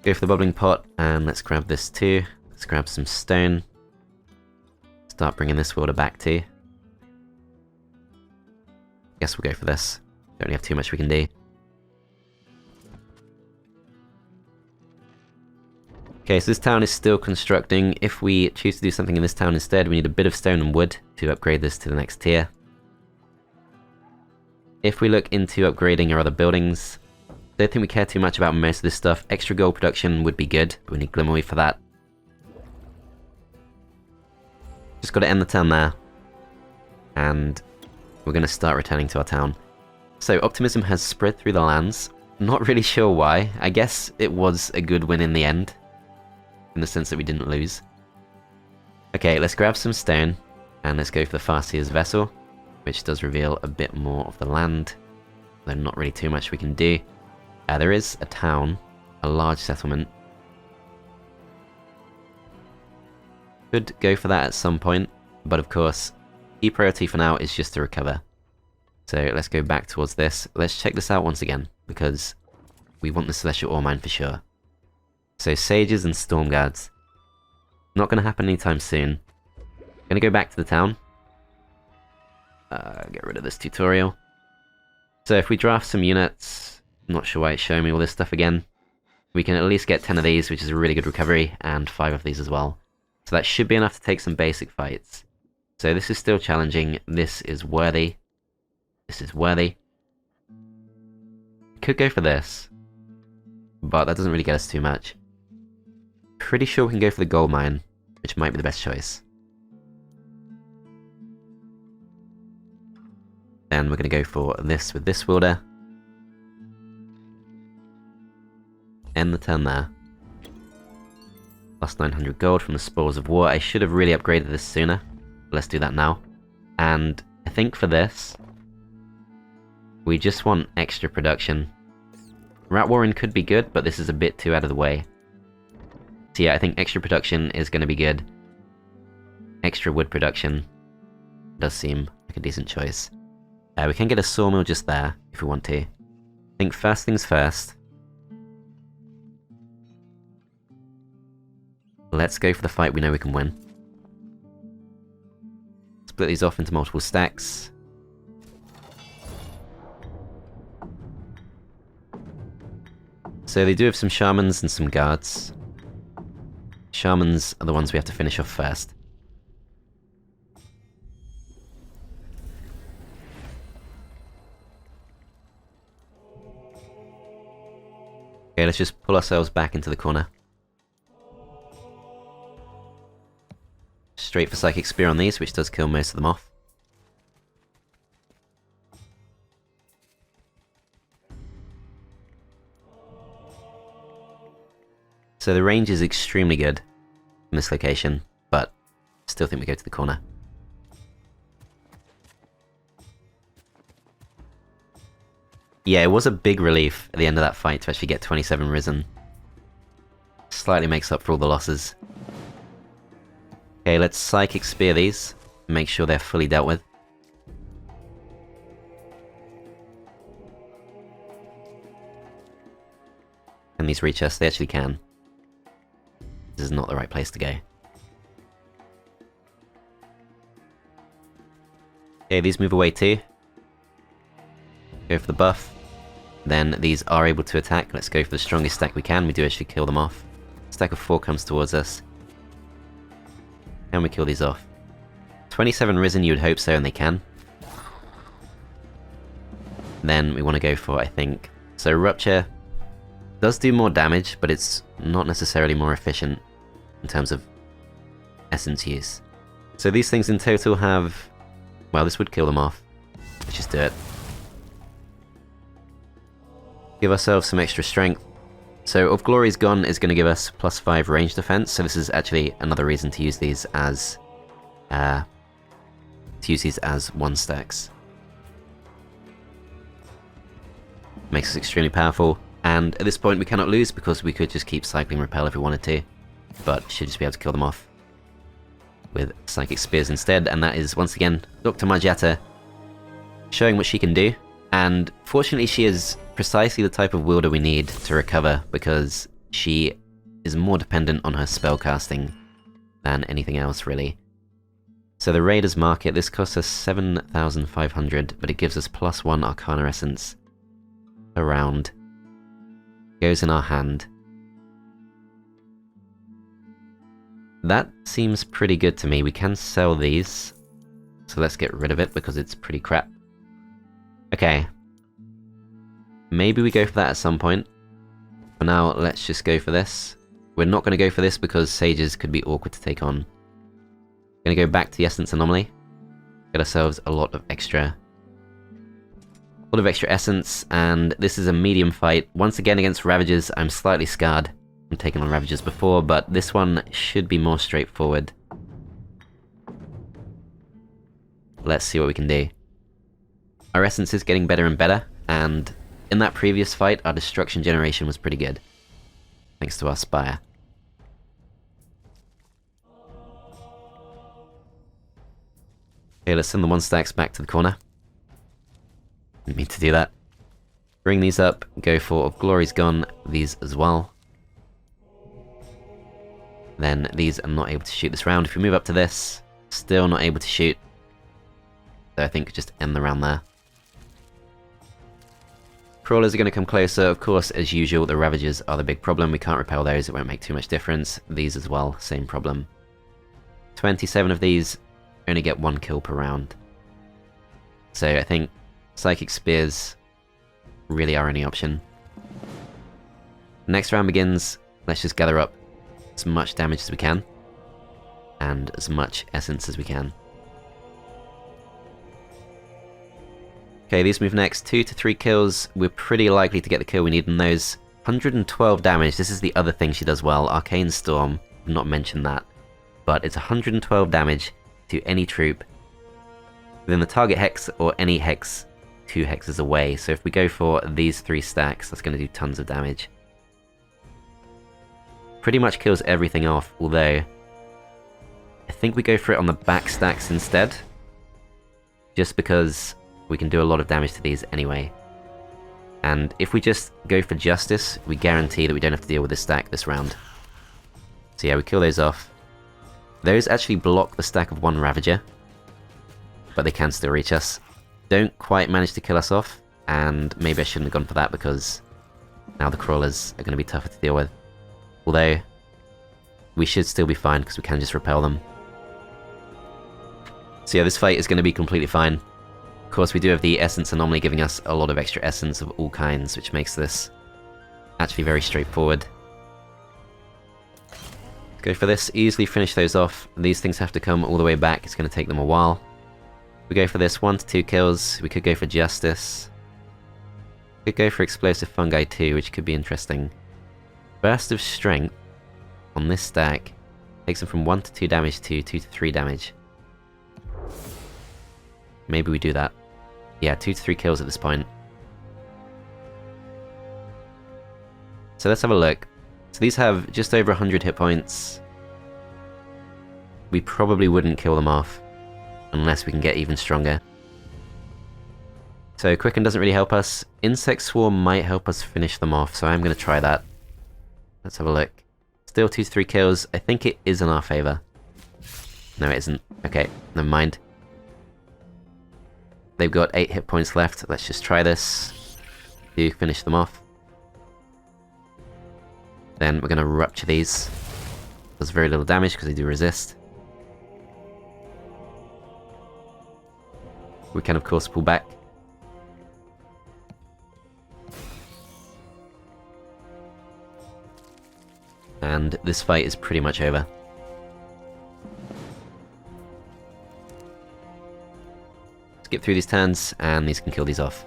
Speaker 1: Go for the Bubbling Pot, and let's grab this too. Let's grab some stone. Start bringing this Wielder back too. Guess we'll go for this. Don't really have too much we can do. Okay, so this town is still constructing. If we choose to do something in this town instead, we need a bit of stone and wood to upgrade this to the next tier. If we look into upgrading our other buildings, don't think we care too much about most of this stuff. Extra gold production would be good, but we need Glimmerweave for that. Just got to end the turn there. And we're going to start returning to our town. So Optimism has spread through the lands. Not really sure why. I guess it was a good win in the end, in the sense that we didn't lose. Okay, let's grab some stone, and let's go for the Farseer's Vessel, which does reveal a bit more of the land, though not really too much we can do. There is a town, a large settlement. Could go for that at some point, but of course, key priority for now is just to recover. So let's go back towards this. Let's check this out once again, because we want the Celestial Ore Mine for sure. So Sages and Storm Guards. Not going to happen anytime soon. Going to go back to the town. Get rid of this tutorial. So if we draft some units, I'm not sure why it's showing me all this stuff again. We can at least get 10 of these, which is a really good recovery, and 5 of these as well. So that should be enough to take some basic fights. So this is still challenging. This is worthy. This is worthy. Could go for this, but that doesn't really get us too much. Pretty sure we can go for the gold mine, which might be the best choice. Then we're going to go for this with this Wielder. End the turn there. Plus 900 gold from the Spoils of War. I should have really upgraded this sooner. Let's do that now. And I think for this, we just want extra production. Rat Warren could be good, but this is a bit too out of the way. So yeah, I think extra production is going to be good. Extra wood production does seem like a decent choice. We can get a sawmill just there, if we want to. I think first things first. Let's go for the fight we know we can win. Split these off into multiple stacks. So they do have some shamans and some guards. Shamans are the ones we have to finish off first. Okay, let's just pull ourselves back into the corner. Straight for Psychic Spear on these, which does kill most of them off. So the range is extremely good in this location, but still think we go to the corner. Yeah, it was a big relief at the end of that fight to actually get 27 Risen. Slightly makes up for all the losses. Okay, let's Psychic Spear these. Make sure they're fully dealt with. Can these reach us? They actually can. This is not the right place to go. Okay, these move away too. Go for the buff. Then these are able to attack. Let's go for the strongest stack we can. We do actually kill them off. Stack of 4 comes towards us. Can we kill these off? 27 Risen, you would hope so, and they can. Then we want to go for, I think... So Rupture does do more damage, but it's not necessarily more efficient in terms of essence use. So these things in total have... Well, this would kill them off. Let's just do it. Give ourselves some extra strength. So Of Glory's Gone is going to give us +5 range defense, so this is actually another reason to use these as 1 stacks. Makes us extremely powerful, and at this point we cannot lose because we could just keep cycling Repel if we wanted to, but should just be able to kill them off with Psychic Spears instead, and that is once again Doctor Marjatta showing what she can do. And fortunately she is precisely the type of wielder we need to recover, because she is more dependent on her spellcasting than anything else really. So the Raiders Market, this costs us 7,500, but it gives us +1 Arcana Essence per round. Goes in our hand. That seems pretty good to me. We can sell these, so let's get rid of it because it's pretty crap. Okay. Maybe we go for that at some point. For now, let's just go for this. We're not going to go for this because Sages could be awkward to take on. Going to go back to the Essence Anomaly. Get ourselves a lot of extra Essence, and this is a medium fight. Once again against Ravagers, I'm slightly scarred. I've taken on Ravagers before, but this one should be more straightforward. Let's see what we can do. Our Essence is getting better and better, and in that previous fight, our Destruction generation was pretty good. Thanks to our Spire. Okay, let's send the 1 stacks back to the corner. Didn't mean to do that. Bring these up, go for Of Glory's Gone, these as well. Then these are not able to shoot this round. If we move up to this, still not able to shoot. So I think just end the round there. Crawlers are going to come closer. Of course, as usual, the Ravagers are the big problem. We can't repel those, it won't make too much difference. These as well, same problem. 27 of these, only get 1 kill per round. So I think Psychic Spears really our only option. Next round begins. Let's just gather up as much damage as we can, and as much essence as we can. Okay, these move next. 2 to 3 kills. We're pretty likely to get the kill we need in those. 112 damage. This is the other thing she does well. Arcane Storm. I've not mentioned that. But it's 112 damage to any troop within the target hex or any hex 2 hexes away. So if we go for these 3 stacks, that's going to do tons of damage. Pretty much kills everything off, although I think we go for it on the back stacks instead. Just because we can do a lot of damage to these anyway. And if we just go for Justice, we guarantee that we don't have to deal with this stack this round. So yeah, we kill those off. Those actually block the stack of 1 Ravager, but they can still reach us. Don't quite manage to kill us off, and maybe I shouldn't have gone for that because now the Crawlers are going to be tougher to deal with. Although, we should still be fine because we can just repel them. So yeah, this fight is going to be completely fine. Of course, we do have the Essence Anomaly giving us a lot of extra essence of all kinds, which makes this actually very straightforward. Go for this, easily finish those off. These things have to come all the way back, it's going to take them a while. We go for this, 1 to 2 kills. We could go for Justice. We could go for Explosive Fungi too, which could be interesting. Burst of Strength on this stack takes them from 1 to 2 damage to 2 to 3 damage. Maybe we do that. Yeah, 2 to 3 kills at this point. So let's have a look. So these have just over 100 hit points. We probably wouldn't kill them off unless we can get even stronger. So Quicken doesn't really help us. Insect Swarm might help us finish them off, so I'm going to try that. Let's have a look. Still 2 to 3 kills. I think it is in our favour. No, it isn't. Okay, never mind. They've got 8 hit points left. Let's just try this. To finish them off. Then we're going to rupture these. Does very little damage because they do resist. We can of course pull back. And this fight is pretty much over. Skip through these turns, and these can kill these off.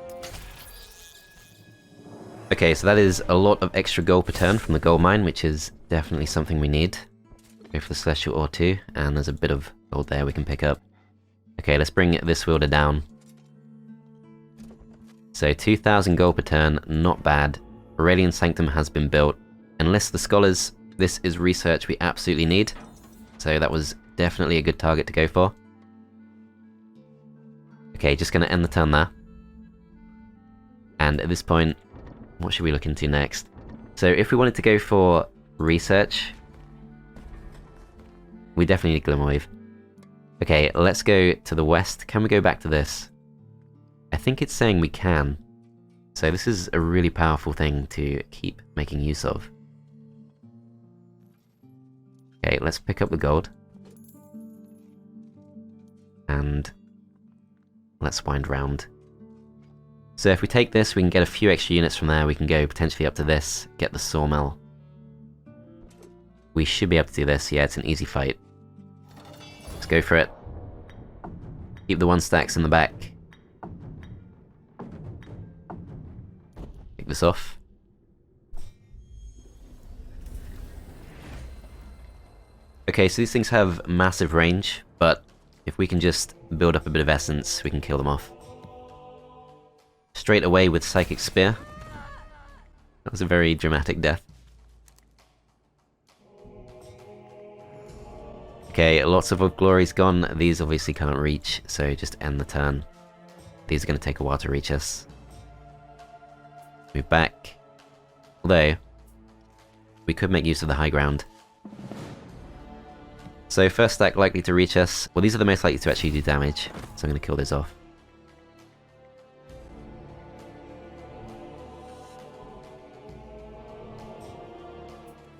Speaker 1: Okay, so that is a lot of extra gold per turn from the gold mine, which is definitely something we need. Go for the Celestial Ore too, and there's a bit of gold there we can pick up. Okay, let's bring this Wielder down. So 2,000 gold per turn, not bad. Aurelian Sanctum has been built. Enlist the Scholars. This is research we absolutely need. So that was definitely a good target to go for. Okay, just going to end the turn there. And at this point, what should we look into next? So if we wanted to go for research, we definitely need Glimmerwave. Okay, let's go to the west. Can we go back to this? I think it's saying we can. So this is a really powerful thing to keep making use of. Okay, let's pick up the gold. And let's wind round. So if we take this, we can get a few extra units from there. We can go potentially up to this, get the sawmill. We should be able to do this. Yeah, it's an easy fight. Let's go for it. Keep the 1 stacks in the back. Take this off. Okay, so these things have massive range, but if we can just build up a bit of essence, we can kill them off. Straight away with Psychic Spear. That was a very dramatic death. Okay, lots of glory's gone. These obviously can't reach, so just end the turn. These are going to take a while to reach us. Move back. Although, we could make use of the high ground. So first stack likely to reach us. Well, these are the most likely to actually do damage, so I'm going to kill those off.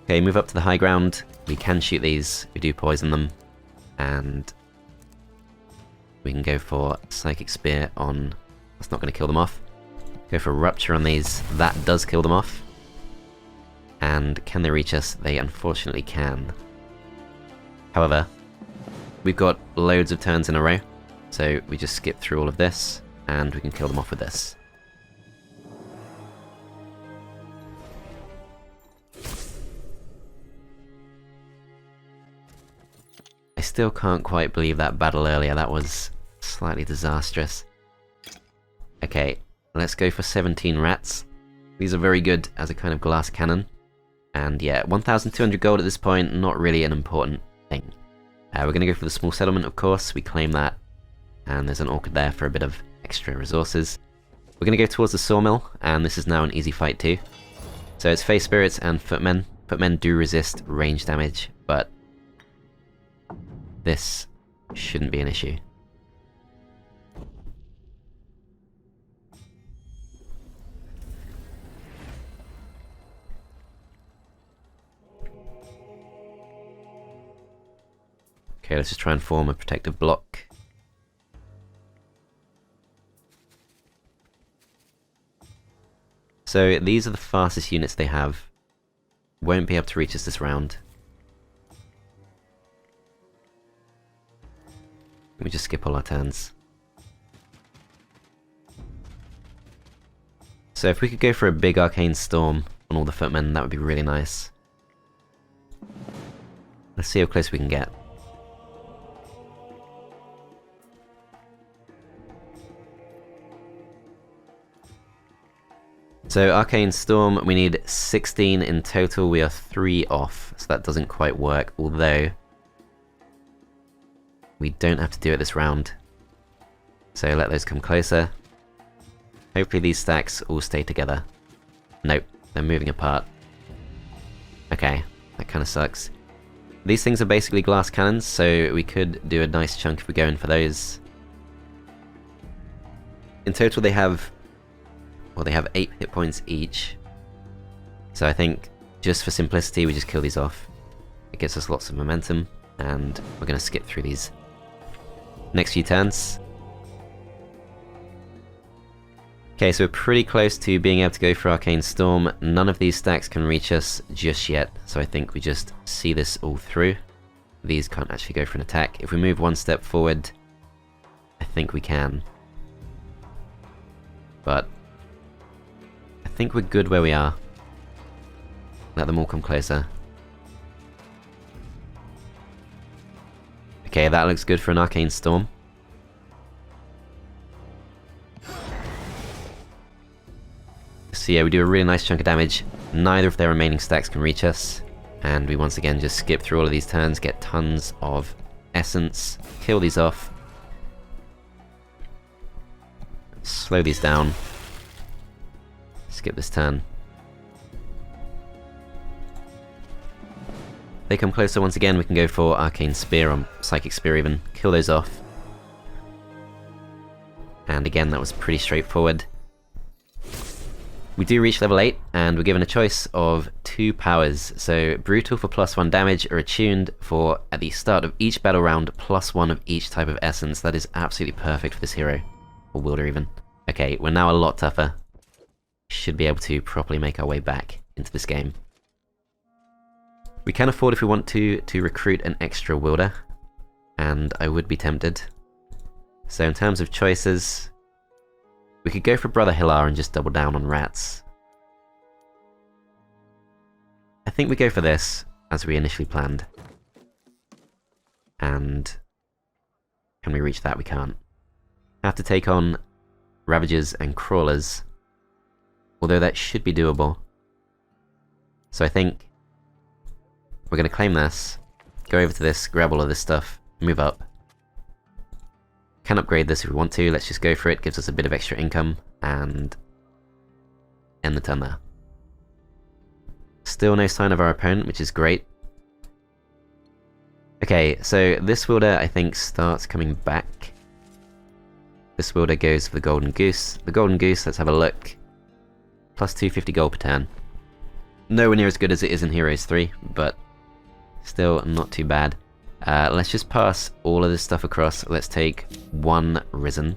Speaker 1: Okay, move up to the high ground. We can shoot these, we do poison them, and we can go for Psychic Spear on... That's not going to kill them off. Go for Rupture on these, that does kill them off. And can they reach us? They unfortunately can. However, we've got loads of turns in a row, so we just skip through all of this, and we can kill them off with this. I still can't quite believe that battle earlier, that was slightly disastrous. Okay, let's go for 17 rats. These are very good as a kind of glass cannon. And yeah, 1,200 gold at this point, not really an important thing. We're going to go for the small settlement, of course. We claim that. And there's an orchid there for a bit of extra resources. We're going to go towards the sawmill, and this is now an easy fight too. So it's Face Spirits and Footmen. Footmen do resist range damage, but this shouldn't be an issue. Okay, let's just try and form a protective block. So these are the fastest units they have. Won't be able to reach us this round. We just skip all our turns. So if we could go for a big Arcane Storm on all the footmen, that would be really nice. Let's see how close we can get. So Arcane Storm, we need 16 in total, we are 3 off, so that doesn't quite work, although we don't have to do it this round. So let those come closer. Hopefully these stacks all stay together. Nope, they're moving apart. Okay, that kind of sucks. These things are basically glass cannons, so we could do a nice chunk if we go in for those. In total they have 8 hit points each. So I think, just for simplicity, we just kill these off. It gives us lots of momentum, and we're going to skip through these next few turns. Okay, so we're pretty close to being able to go for Arcane Storm. None of these stacks can reach us just yet, so I think we just see this all through. These can't actually go for an attack. If we move one step forward, I think we can. But I think we're good where we are. Let them all come closer. Okay, that looks good for an Arcane Storm. So yeah, we do a really nice chunk of damage. Neither of their remaining stacks can reach us. And we once again just skip through all of these turns, get tons of essence, kill these off. Slow these down. Skip this turn. They come closer once again, we can go for Arcane Spear or Psychic Spear even, kill those off. And again, that was pretty straightforward. We do reach level 8, and we're given a choice of 2 powers. So, Brutal for +1 damage, or Attuned for, at the start of each battle round, +1 of each type of essence. That is absolutely perfect for this hero. Or Wielder even. Okay, we're now a lot tougher. Should be able to properly make our way back into this game. We can afford, if we want to recruit an extra Wielder. And I would be tempted. So in terms of choices, we could go for Brother Hilar and just double down on rats. I think we go for this, as we initially planned. And can we reach that? We can't. Have to take on Ravagers and Crawlers, although that should be doable. So I think we're going to claim this, go over to this, grab all of this stuff, move up. Can upgrade this if we want to, let's just go for it, gives us a bit of extra income, and end the turn there. Still no sign of our opponent, which is great. Okay, so this Wielder I think starts coming back. This Wielder goes for the Golden Goose. The Golden Goose, let's have a look. Plus 250 gold per turn. Nowhere near as good as it is in Heroes 3, but still not too bad. Let's just pass all of this stuff across. Let's take 1 Risen.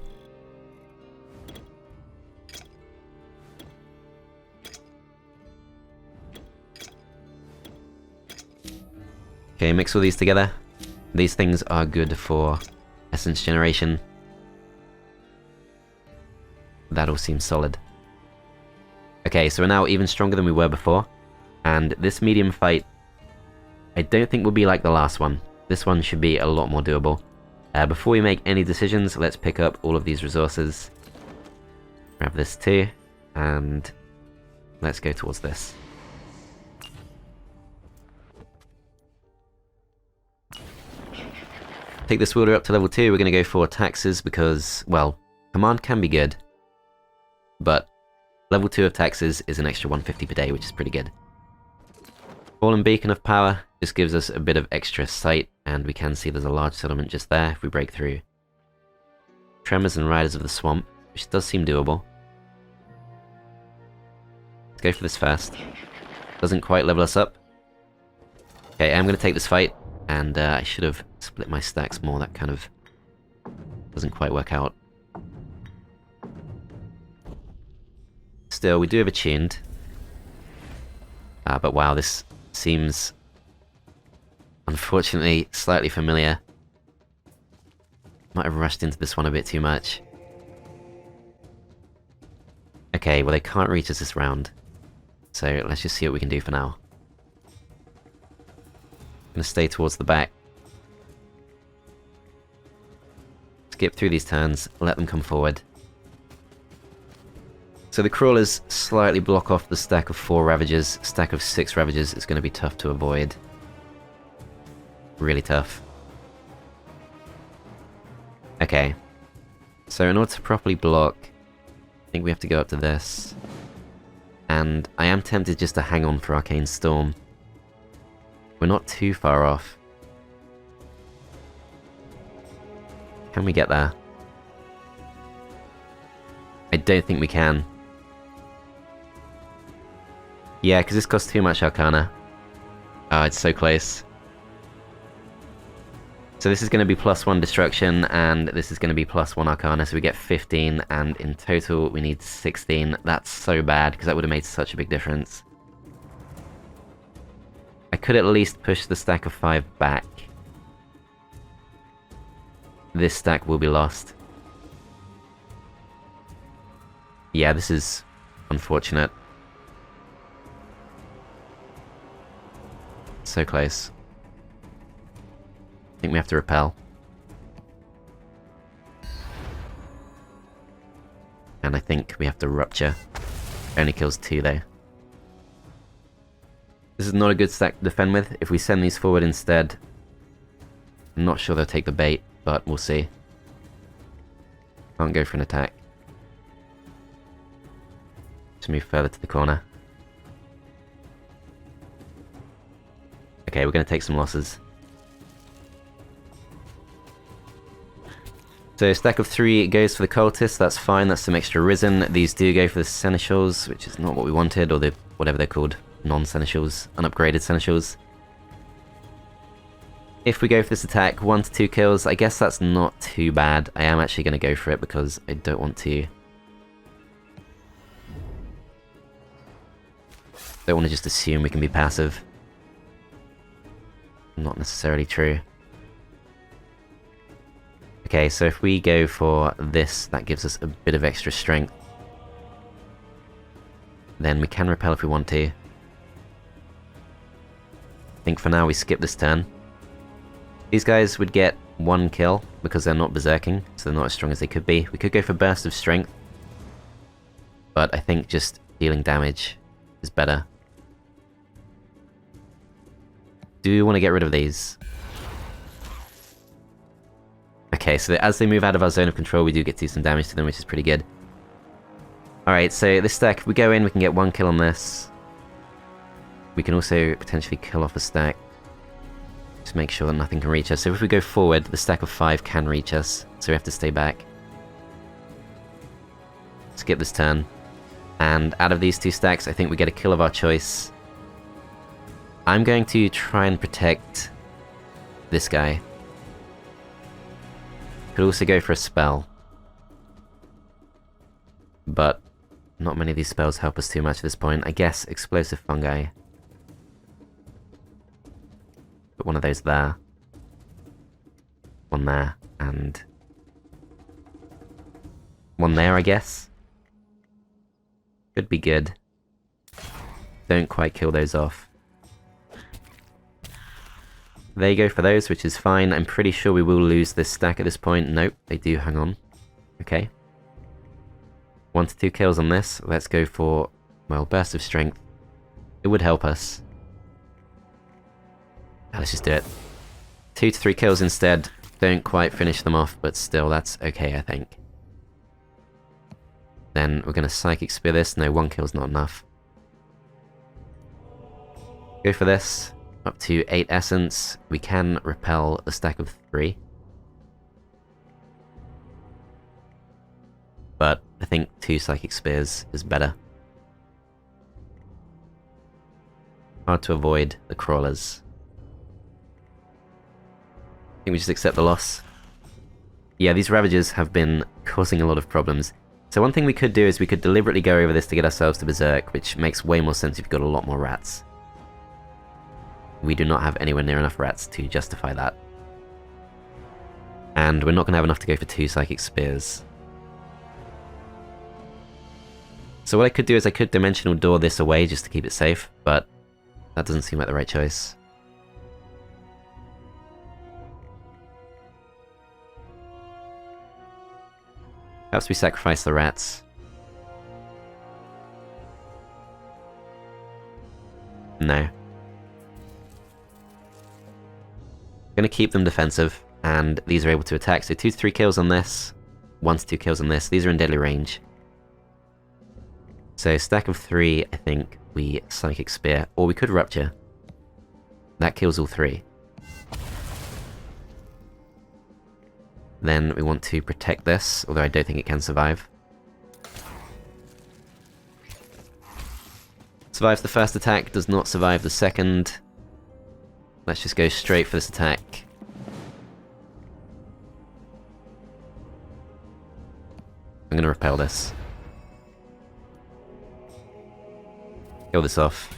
Speaker 1: Okay, mix all these together. These things are good for essence generation. That all seems solid. Okay, so we're now even stronger than we were before. And this medium fight, I don't think will be like the last one. This one should be a lot more doable. Before we make any decisions, let's pick up all of these resources. Grab this too, and let's go towards this. Take this Wielder up to level 2, we're going to go for taxes because, well, command can be good, but level 2 of taxes is an extra 150 per day, which is pretty good. Fallen Beacon of Power just gives us a bit of extra sight, and we can see there's a large settlement just there if we break through. Tremors and Riders of the Swamp, which does seem doable. Let's go for this first. Doesn't quite level us up. Okay, I'm going to take this fight, and I should have split my stacks more. That kind of doesn't quite work out. Still, we do have Attuned. But wow, this seems unfortunately slightly familiar. Might have rushed into this one a bit too much. Okay, well they can't reach us this round. So let's just see what we can do for now. Gonna stay towards the back. Skip through these turns, let them come forward. So the crawlers slightly block off the stack of 4 Ravagers. Stack of 6 Ravagers is going to be tough to avoid. Really tough. Okay. So in order to properly block, I think we have to go up to this. And I am tempted just to hang on for Arcane Storm. We're not too far off. Can we get there? I don't think we can. Yeah, because this costs too much Arcana. Oh, it's so close. So this is going to be +1 Destruction, and this is going to be +1 Arcana, so we get 15, and in total we need 16. That's so bad, because that would have made such a big difference. I could at least push the stack of 5 back. This stack will be lost. Yeah, this is unfortunate. So close. I think we have to repel. And I think we have to rupture. Only kills 2 though. This is not a good stack to defend with. If we send these forward instead, I'm not sure they'll take the bait, but we'll see. Can't go for an attack. Just move further to the corner. Okay, we're going to take some losses. So stack of 3 goes for the cultists, that's fine, that's some extra risen. These do go for the seneschals, which is not what we wanted, or the whatever they're called, non-seneschals, unupgraded seneschals. If we go for this attack, 1 to 2 kills, I guess that's not too bad. I am actually going to go for it because I don't want to... Don't want to just assume we can be passive. Not necessarily true. Okay, so if we go for this, that gives us a bit of extra strength. Then we can repel if we want to. I think for now we skip this turn. These guys would get 1 kill because they're not berserking, so they're not as strong as they could be. We could go for burst of strength, but I think just dealing damage is better. Do we want to get rid of these? Okay, so as they move out of our zone of control, we do get to do some damage to them, which is pretty good. Alright, so this stack, if we go in, we can get 1 kill on this. We can also potentially kill off a stack. Just make sure that nothing can reach us. So if we go forward, the stack of 5 can reach us, so we have to stay back. Skip this turn. And out of these 2 stacks, I think we get a kill of our choice. I'm going to try and protect this guy. Could also go for a spell. But not many of these spells help us too much at this point. I guess Explosive Fungi. Put one of those there. One there, and... one there, I guess. Could be good. Don't quite kill those off. They go for those, which is fine. I'm pretty sure we will lose this stack at this point. Nope, they do hang on. Okay. 1 to 2 kills on this. Let's go for, well, Burst of Strength. It would help us. Let's just do it. 2 to 3 kills instead. Don't quite finish them off, but still, that's okay, I think. Then we're going to Psychic Spear this. No, 1 kill's not enough. Go for this. Up to 8 Essence. We can repel a stack of 3. But I think 2 Psychic Spears is better. Hard to avoid the crawlers. I think we just accept the loss. Yeah, these Ravagers have been causing a lot of problems. So one thing we could do is we could deliberately go over this to get ourselves to Berserk, which makes way more sense if you've got a lot more rats. We do not have anywhere near enough rats to justify that. And we're not going to have enough to go for 2 Psychic Spears. So what I could do is I could Dimensional Door this away just to keep it safe, but that doesn't seem like the right choice. Perhaps we sacrifice the rats. No. Gonna keep them defensive, and these are able to attack, so 2 to 3 kills on this, 1 to 2 kills on this. These are in deadly range. So stack of 3, I think we Psychic Spear, or we could Rupture. That kills all 3. Then we want to protect this, although I don't think it can survive. Survives the first attack, does not survive the second. Let's just go straight for this attack. I'm gonna repel this. Kill this off.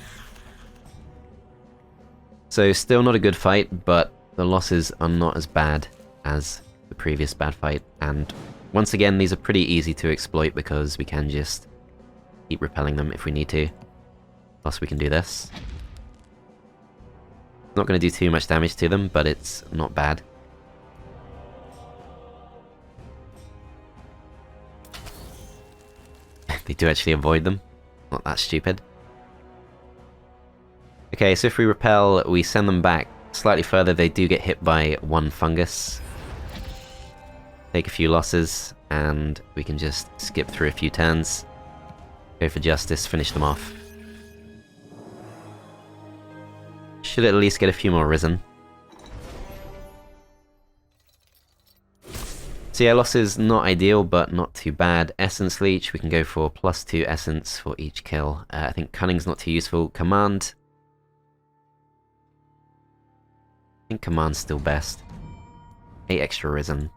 Speaker 1: So still not a good fight, but the losses are not as bad as the previous bad fight, and once again these are pretty easy to exploit because we can just keep repelling them if we need to. Plus we can do this. Not going to do too much damage to them, but it's not bad. They do actually avoid them. Not that stupid. Okay, so if we repel, we send them back slightly further. They do get hit by 1 fungus. Take a few losses, and we can just skip through a few turns. Go for justice, finish them off. Should at least get a few more risen. So yeah, losses not ideal, but not too bad. Essence Leech, we can go for +2 essence for each kill. I think Cunning's not too useful. Command. I think Command's still best. 8 extra risen.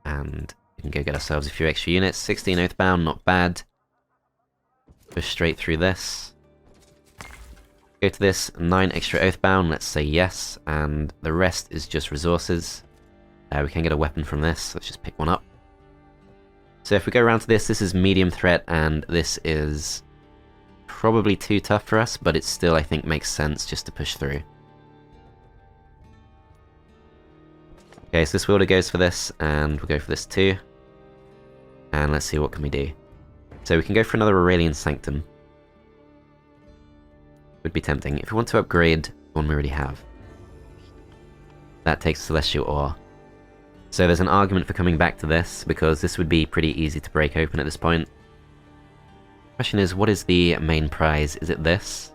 Speaker 1: And we can go get ourselves a few extra units. 16 Oathbound, not bad. Push straight through this. Go to this, 9 extra Oathbound, let's say yes, and the rest is just resources. We can get a weapon from this, let's just pick one up. So if we go around to this, this is medium threat, and this is probably too tough for us, but it still, I think, makes sense just to push through. Okay, so this Wielder goes for this, and we'll go for this too. And let's see what can we do. So we can go for another Aurelian Sanctum. Would be tempting. If we want to upgrade one we already have. That takes Celestial Ore. So there's an argument for coming back to this, because this would be pretty easy to break open at this point. Question is, what is the main prize? Is it this?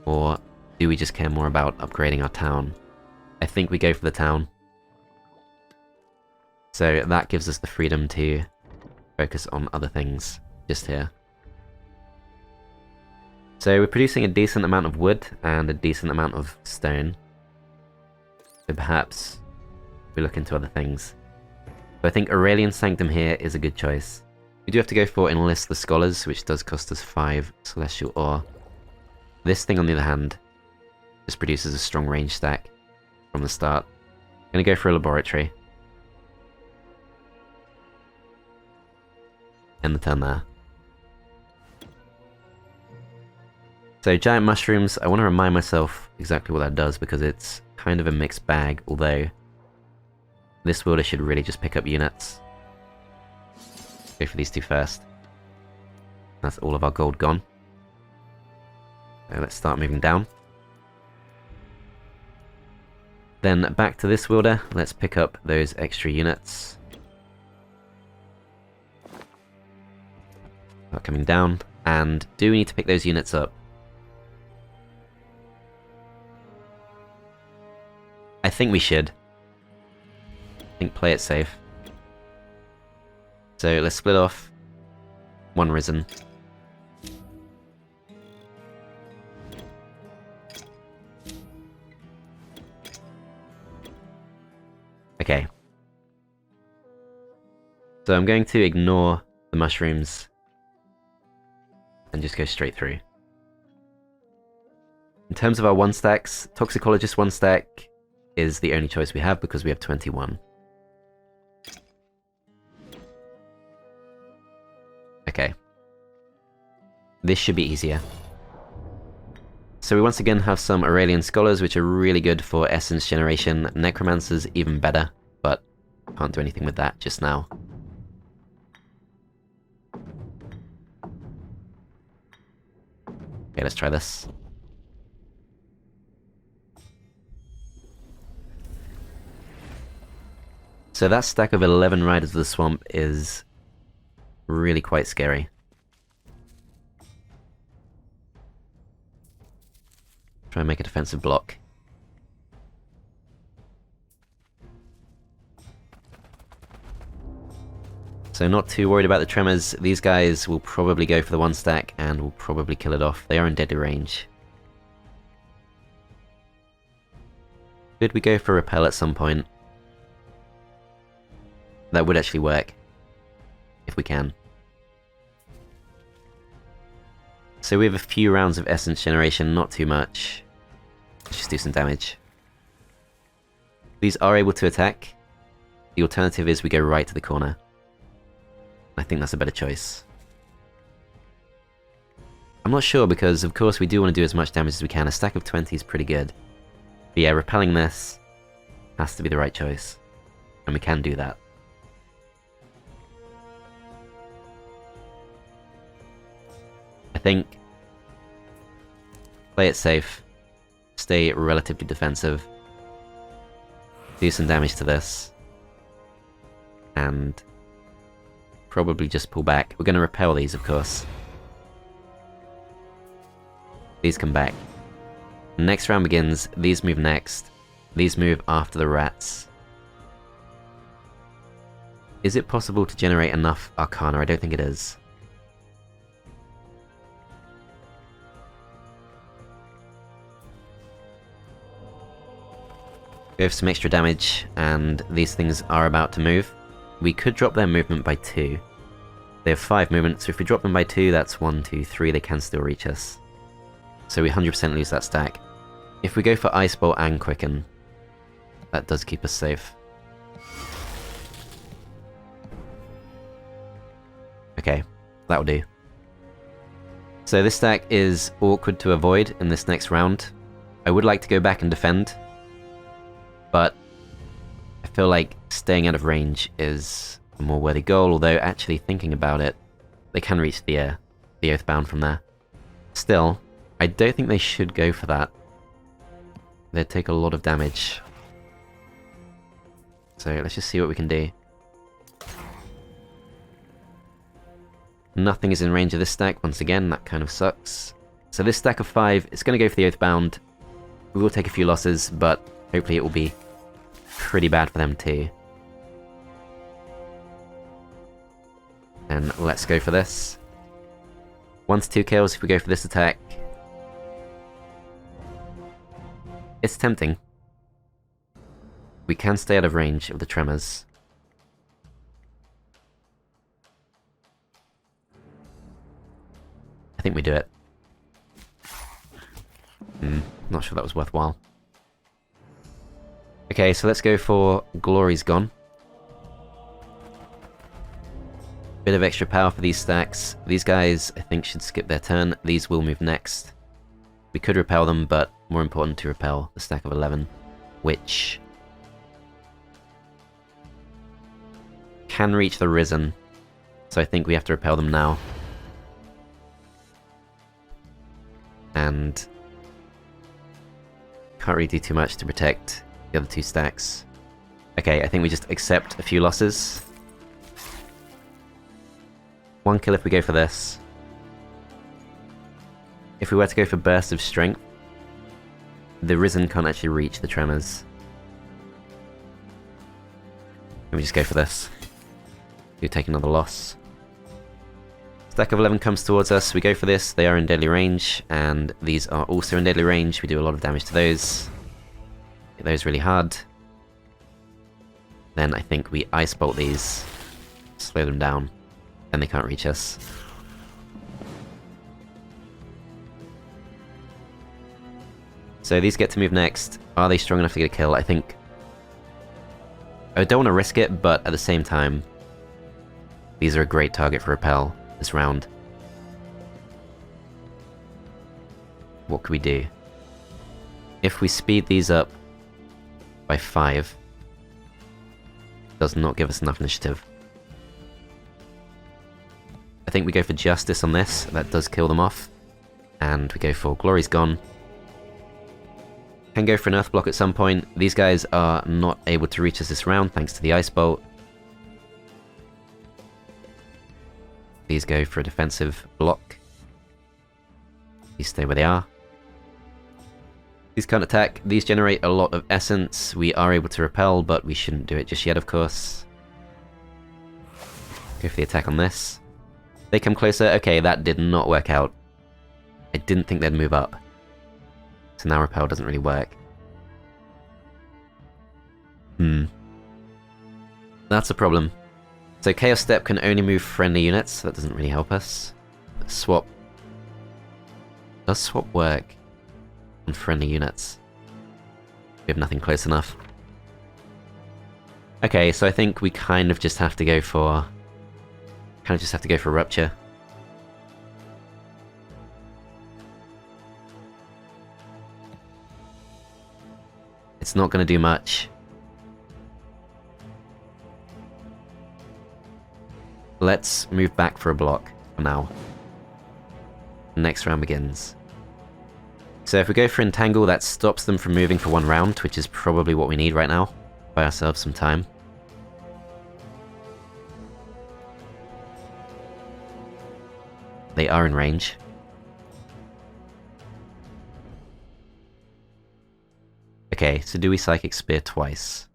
Speaker 1: Or do we just care more about upgrading our town? I think we go for the town. So that gives us the freedom to focus on other things just here. So we're producing a decent amount of wood and a decent amount of stone. So perhaps we look into other things. But I think Aurelian Sanctum here is a good choice. We do have to go for Enlist the Scholars, which does cost us 5 Celestial Ore. This thing, on the other hand, just produces a strong range stack from the start. I'm going to go for a Laboratory. End the turn there. So Giant Mushrooms, I want to remind myself exactly what that does because it's kind of a mixed bag, although this Wielder should really just pick up units. Go for these two first. That's all of our gold gone. So let's start moving down. Then back to this Wielder, let's pick up those extra units. Start coming down, and do we need to pick those units up? I think we should. I think play it safe. So let's split off. 1 risen. Okay. So I'm going to ignore the mushrooms and just go straight through. In terms of our 1-stacks, Toxicologist 1-stack is the only choice we have because we have 21. Okay. This should be easier. So we once again have some Aurelian Scholars, which are really good for essence generation. Necromancers, even better, but can't do anything with that just now. Okay, let's try this. So that stack of 11 Riders of the Swamp is really quite scary. Try and make a defensive block. So not too worried about the tremors. These guys will probably go for the one stack and will probably kill it off. They are in deadly range. Could we go for repel at some point? That would actually work. If we can. So we have a few rounds of essence generation, not too much. Let's just do some damage. These are able to attack. The alternative is we go right to the corner. I think that's a better choice. I'm not sure because, of course, we do want to do as much damage as we can. A stack of 20 is pretty good. But yeah, repelling this has to be the right choice. And we can do that. I think play it safe, stay relatively defensive, do some damage to this, and probably just pull back. We're going to repel these, of course. These come back. Next round begins, these move next, these move after the rats. Is it possible to generate enough Arcana? I don't think it is. Go for some extra damage, and these things are about to move. We could drop their movement by 2. They have 5 movements, so if we drop them by 2, that's 1, 2, 3, they can still reach us. So we 100% lose that stack. If we go for Ice Bolt and Quicken, that does keep us safe. Okay, that'll do. So this stack is awkward to avoid in this next round. I would like to go back and defend, but I feel like staying out of range is a more worthy goal, although actually thinking about it, they can reach the Oathbound from there. Still, I don't think they should go for that. They'd take a lot of damage. So let's just see what we can do. Nothing is in range of this stack, once again, that kind of sucks. So this stack of 5 is going to go for the Oathbound. We will take a few losses, but hopefully it will be pretty bad for them too. And let's go for this. 1 to 2 kills if we go for this attack. It's tempting. We can stay out of range of the tremors. I think we do it. Not sure that was worthwhile. Okay, so let's go for Glory's Gone. Bit of extra power for these stacks. These guys, I think, should skip their turn. These will move next. We could repel them, but more important to repel the stack of 11, which can reach the Risen. So I think we have to repel them now. And can't really do too much to protect the other 2 stacks. Okay, I think we just accept a few losses. 1 kill if we go for this. If we were to go for Burst of Strength, the Risen can't actually reach the Tremors. Let me just go for this. We'll take another loss. Stack of 11 comes towards us, we go for this, they are in deadly range, and these are also in deadly range, we do a lot of damage to those. Hit those really hard. Then I think we Ice Bolt these, slow them down, and they can't reach us. So these get to move next. Are they strong enough to get a kill? I think... I don't want to risk it, but at the same time, these are a great target for repel this round. What could we do? If we speed these up by 5, does not give us enough initiative. I think we go for Justice on this, that does kill them off. And we go for Glory's Gone. Can go for an earth block at some point. These guys are not able to reach us this round thanks to the ice bolt. These go for a defensive block. These stay where they are. These can't attack. These generate a lot of essence. We are able to repel, but we shouldn't do it just yet, of course. Go for the attack on this. They come closer. Okay, that did not work out. I didn't think they'd move up. So now repel doesn't really work. That's a problem. So Chaos Step can only move friendly units, so that doesn't really help us. Swap. Does swap work on friendly units? We have nothing close enough. Okay, so I think we kind of just have to go for... Rupture. It's not going to do much. Let's move back for a block for now. Next round begins. So if we go for Entangle, that stops them from moving for one round, which is probably what we need right now. Buy ourselves some time. They are in range. Okay, so do we Psychic Spear twice?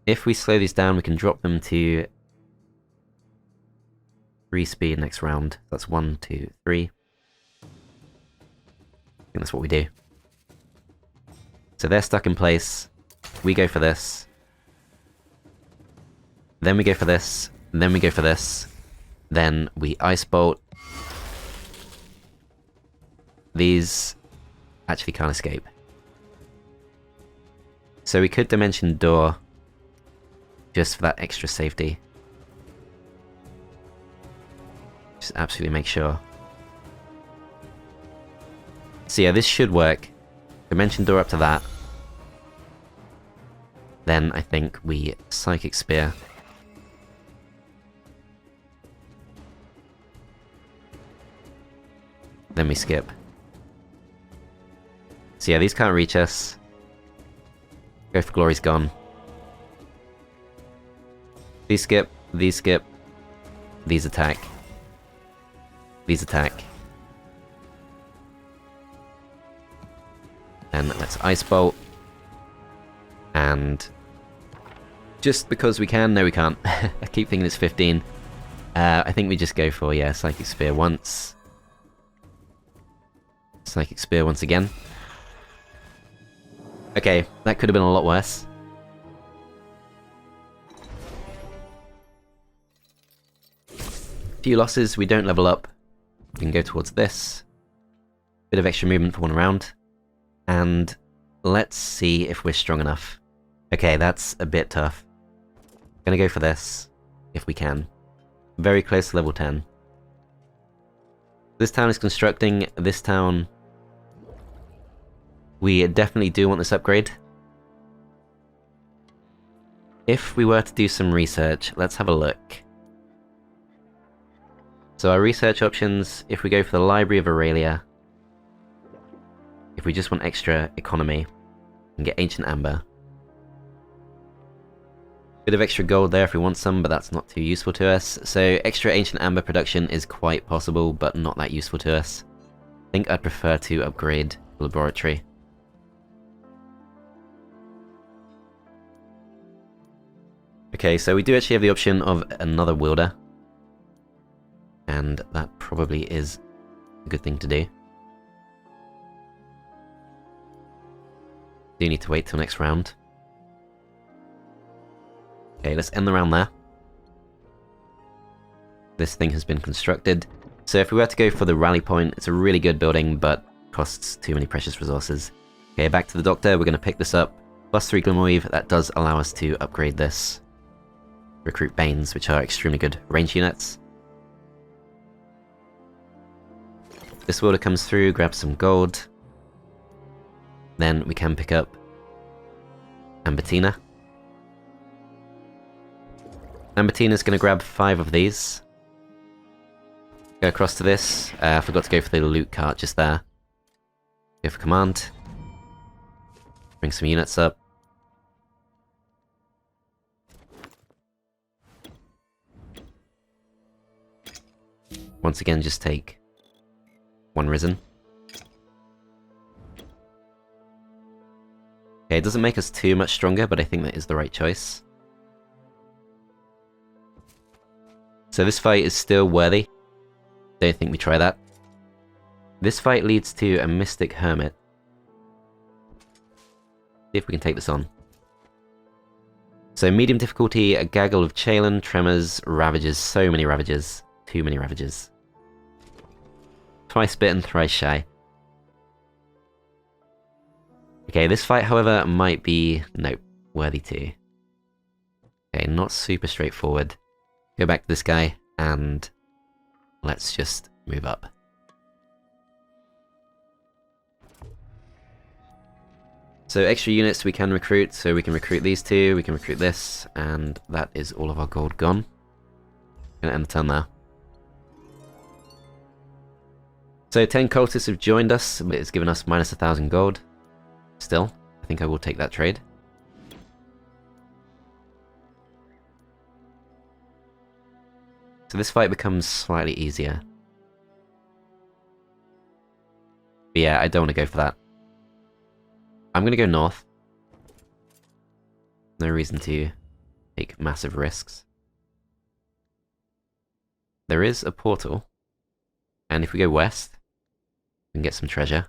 Speaker 1: If we slow these down, we can drop them to 3 speed next round. That's 1, 2, 3. I think that's what we do. So they're stuck in place. We go for this. Then we go for this. Then we go for this. Then we Ice Bolt. These actually can't escape. So we could Dimension Door just for that extra safety. Just absolutely make sure. So yeah, this should work. Dimension Door up to that. Then I think we Psychic Spear. Then we skip. So yeah, these can't reach us. Go for Glory's Gone. These skip, these attack. These attack. And let's Ice Bolt. And just because we can, no we can't. I keep thinking it's 15. I think we just go for, yeah, Psychic Spear once. Psychic Spear once again. Okay, that could have been a lot worse. Few losses, we don't level up. We can go towards this. Bit of extra movement for one round. And let's see if we're strong enough. Okay, that's a bit tough. Gonna go for this, if we can. Very close to level 10. This town is constructing. This town... We definitely do want this upgrade. If we were to do some research, let's have a look. So our research options, if we go for the Library of Aurelia, if we just want extra economy, and get Ancient Amber. Bit of extra gold there if we want some, but that's not too useful to us. So extra Ancient Amber production is quite possible, but not that useful to us. I think I'd prefer to upgrade the laboratory. Okay, so we do actually have the option of another Wielder. And that probably is a good thing to do. Do need to wait till next round. Okay, let's end the round there. This thing has been constructed. So if we were to go for the rally point, it's a really good building, but costs too many precious resources. Okay, back to the Doctor. We're going to pick this up. +3 Glimmerweave. That does allow us to upgrade this. Recruit Banes, which are extremely good range units. This Wielder comes through, grabs some gold. Then we can pick up Ambertina. Ambertina's going to grab 5 of these. Go across to this. I forgot to go for the loot cart just there. Go for command. Bring some units up. Once again, just take one risen. Okay, it doesn't make us too much stronger, but I think that is the right choice. So this fight is still worthy. Don't think we try that. This fight leads to a Mystic Hermit. See if we can take this on. So medium difficulty, a gaggle of Chalen, Tremors, Ravages, so many Ravages. Too many Ravages. Twice bitten, thrice shy. Okay, this fight, however, might be... nope, worthy too. Okay, not super straightforward. Go back to this guy, and let's just move up. So extra units we can recruit, so we can recruit these two, we can recruit this, and that is all of our gold gone. Gonna end the turn there. So 10 cultists have joined us, but it's given us minus 1,000 gold. Still, I think I will take that trade. So this fight becomes slightly easier. But yeah, I don't want to go for that. I'm going to go north. No reason to take massive risks. There is a portal. And if we go west, we can get some treasure.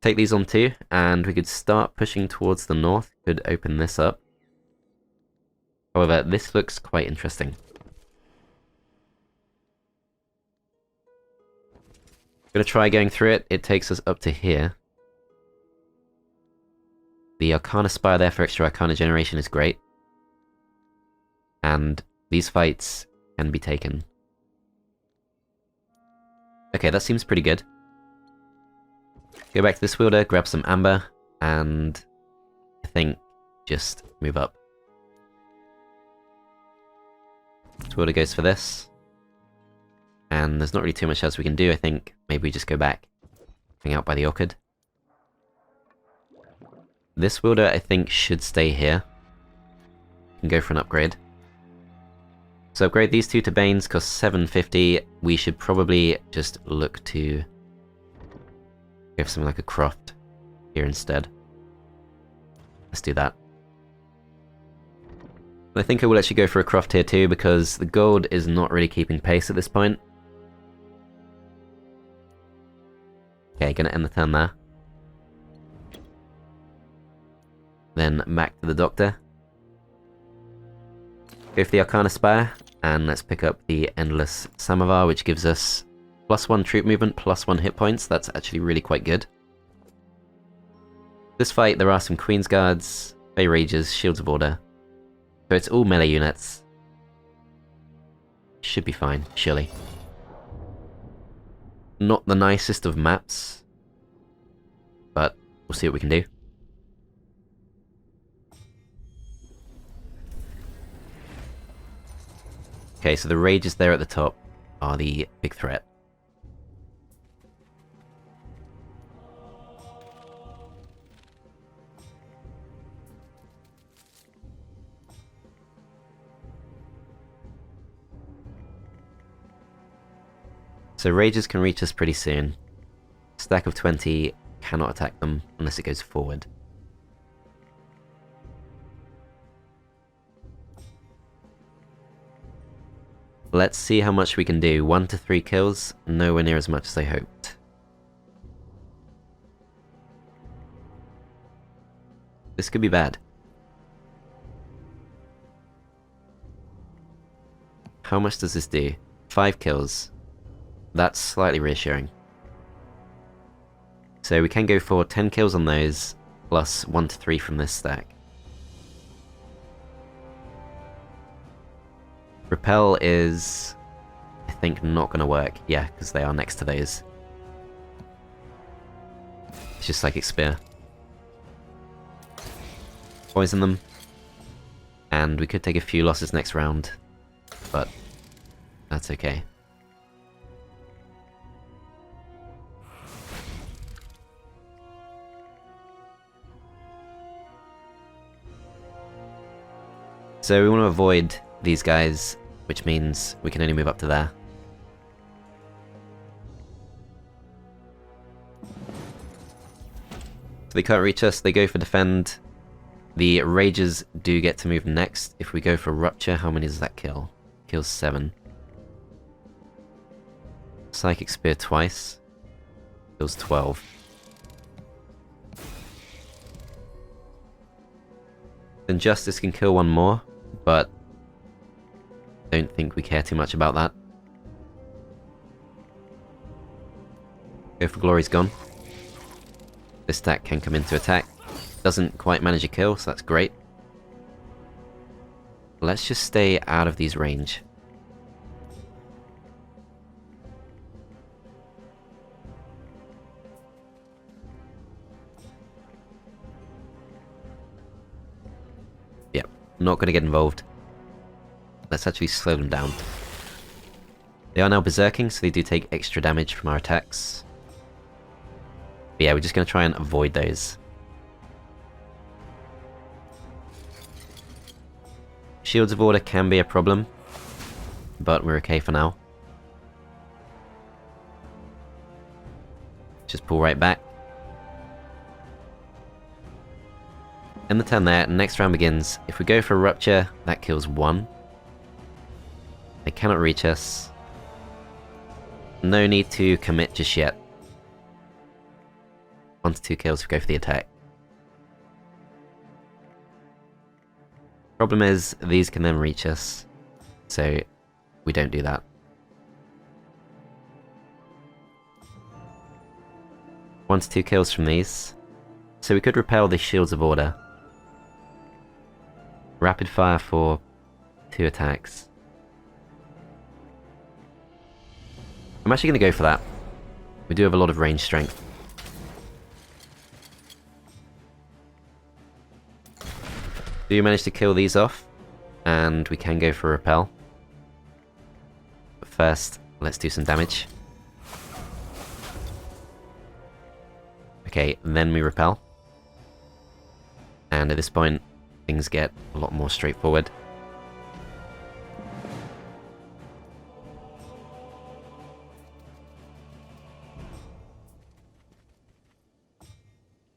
Speaker 1: Take these on too, and we could start pushing towards the north. Could open this up. However, this looks quite interesting. Gonna try going through it. It takes us up to here. The Arcana Spire there for extra Arcana generation is great. And these fights can be taken. Okay, that seems pretty good. Go back to this Wielder, grab some amber, and I think just move up. This Wielder goes for this. And there's not really too much else we can do, I think. Maybe we just go back. Hang out by the orchid. This Wielder, I think, should stay here. Can go for an upgrade. So upgrade these two to Banes, cost 750. We should probably just look to go for something like a Croft here instead. Let's do that. I think I will actually go for a Croft here too, because the gold is not really keeping pace at this point. Okay, gonna end the turn there. Then back to the Doctor. Go for the Arcana Spire, and let's pick up the Endless Samovar, which gives us +1 troop movement, +1 hit points. That's actually really quite good. This fight, there are some Queen's Guards, Fey Rages, Shields of Order. So it's all melee units. Should be fine, surely. Not the nicest of maps, but we'll see what we can do. Okay, so the rages there at the top are the big threat. So rages can reach us pretty soon. Stack of 20 cannot attack them unless it goes forward. Let's see how much we can do. 1 to 3 kills, nowhere near as much as I hoped. This could be bad. How much does this do? 5 kills. That's slightly reassuring. So we can go for 10 kills on those, plus 1 to 3 from this stack. Repel is, I think, not going to work. Yeah, because they are next to those. It's just Psychic Spear. Poison them. And we could take a few losses next round, but that's okay. So we want to avoid these guys, which means we can only move up to there. So they can't reach us, they go for defend. The rages do get to move next. If we go for rupture, how many does that kill? Kills 7. Psychic spear twice. Kills 12. Then Justice can kill 1 more, but don't think we care too much about that. Go for Glory's gone. This stack can come into attack. Doesn't quite manage a kill, so that's great. Let's just stay out of these range. Yep, not going to get involved. Let's actually slow them down. They are now berserking, so they do take extra damage from our attacks. But yeah, we're just going to try and avoid those. Shields of Order can be a problem, but we're okay for now. Just pull right back. End the turn there, next round begins. If we go for Rupture, that kills 1. They cannot reach us. No need to commit just yet. 1 to 2 kills if we go for the attack. Problem is, these can then reach us, so we don't do that. 1 to 2 kills from these. So we could repel the Shields of Order. Rapid fire for 2 attacks. I'm actually going to go for that. We do have a lot of range strength. Do manage to kill these off, and we can go for repel. But first, let's do some damage. Okay, then we repel. And at this point, things get a lot more straightforward.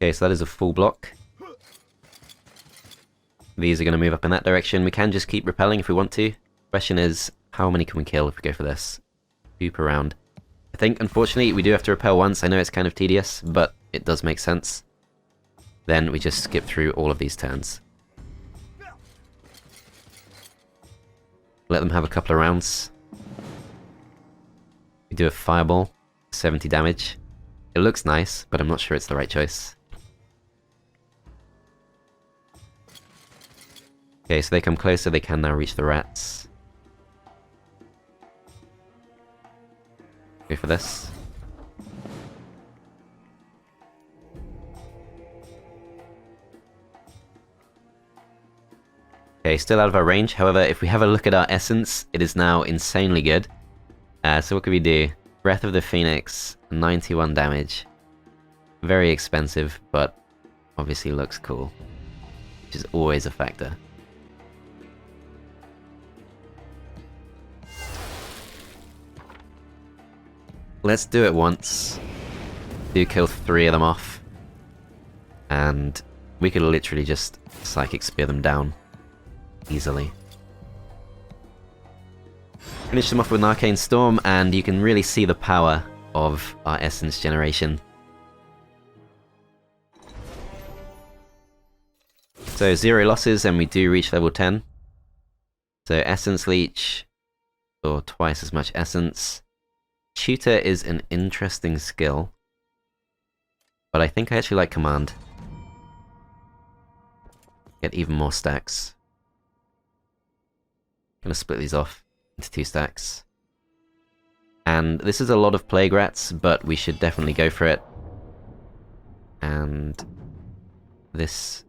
Speaker 1: Okay, so that is a full block. These are going to move up in that direction. We can just keep repelling if we want to. Question is, how many can we kill if we go for this? 2 per round. I think, unfortunately, we do have to repel once. I know it's kind of tedious, but it does make sense. Then we just skip through all of these turns. Let them have a couple of rounds. We do a fireball, 70 damage. It looks nice, but I'm not sure it's the right choice. Okay, so they come closer, they can now reach the rats. Go for this. Okay, still out of our range. However, if we have a look at our essence, it is now insanely good. So what can we do? Breath of the Phoenix, 91 damage. Very expensive, but obviously looks cool. Which is always a factor. Let's do it once. Do kill 3 of them off. And we could literally just Psychic Spear them down. Easily. Finish them off with an Arcane Storm, and you can really see the power of our Essence generation. So 0 losses, and we do reach level 10. So Essence Leech, or twice as much Essence. Tutor is an interesting skill, but I think I actually like Command. Get even more stacks. Gonna split these off into 2 stacks. And this is a lot of Plague Rats, but we should definitely go for it. And this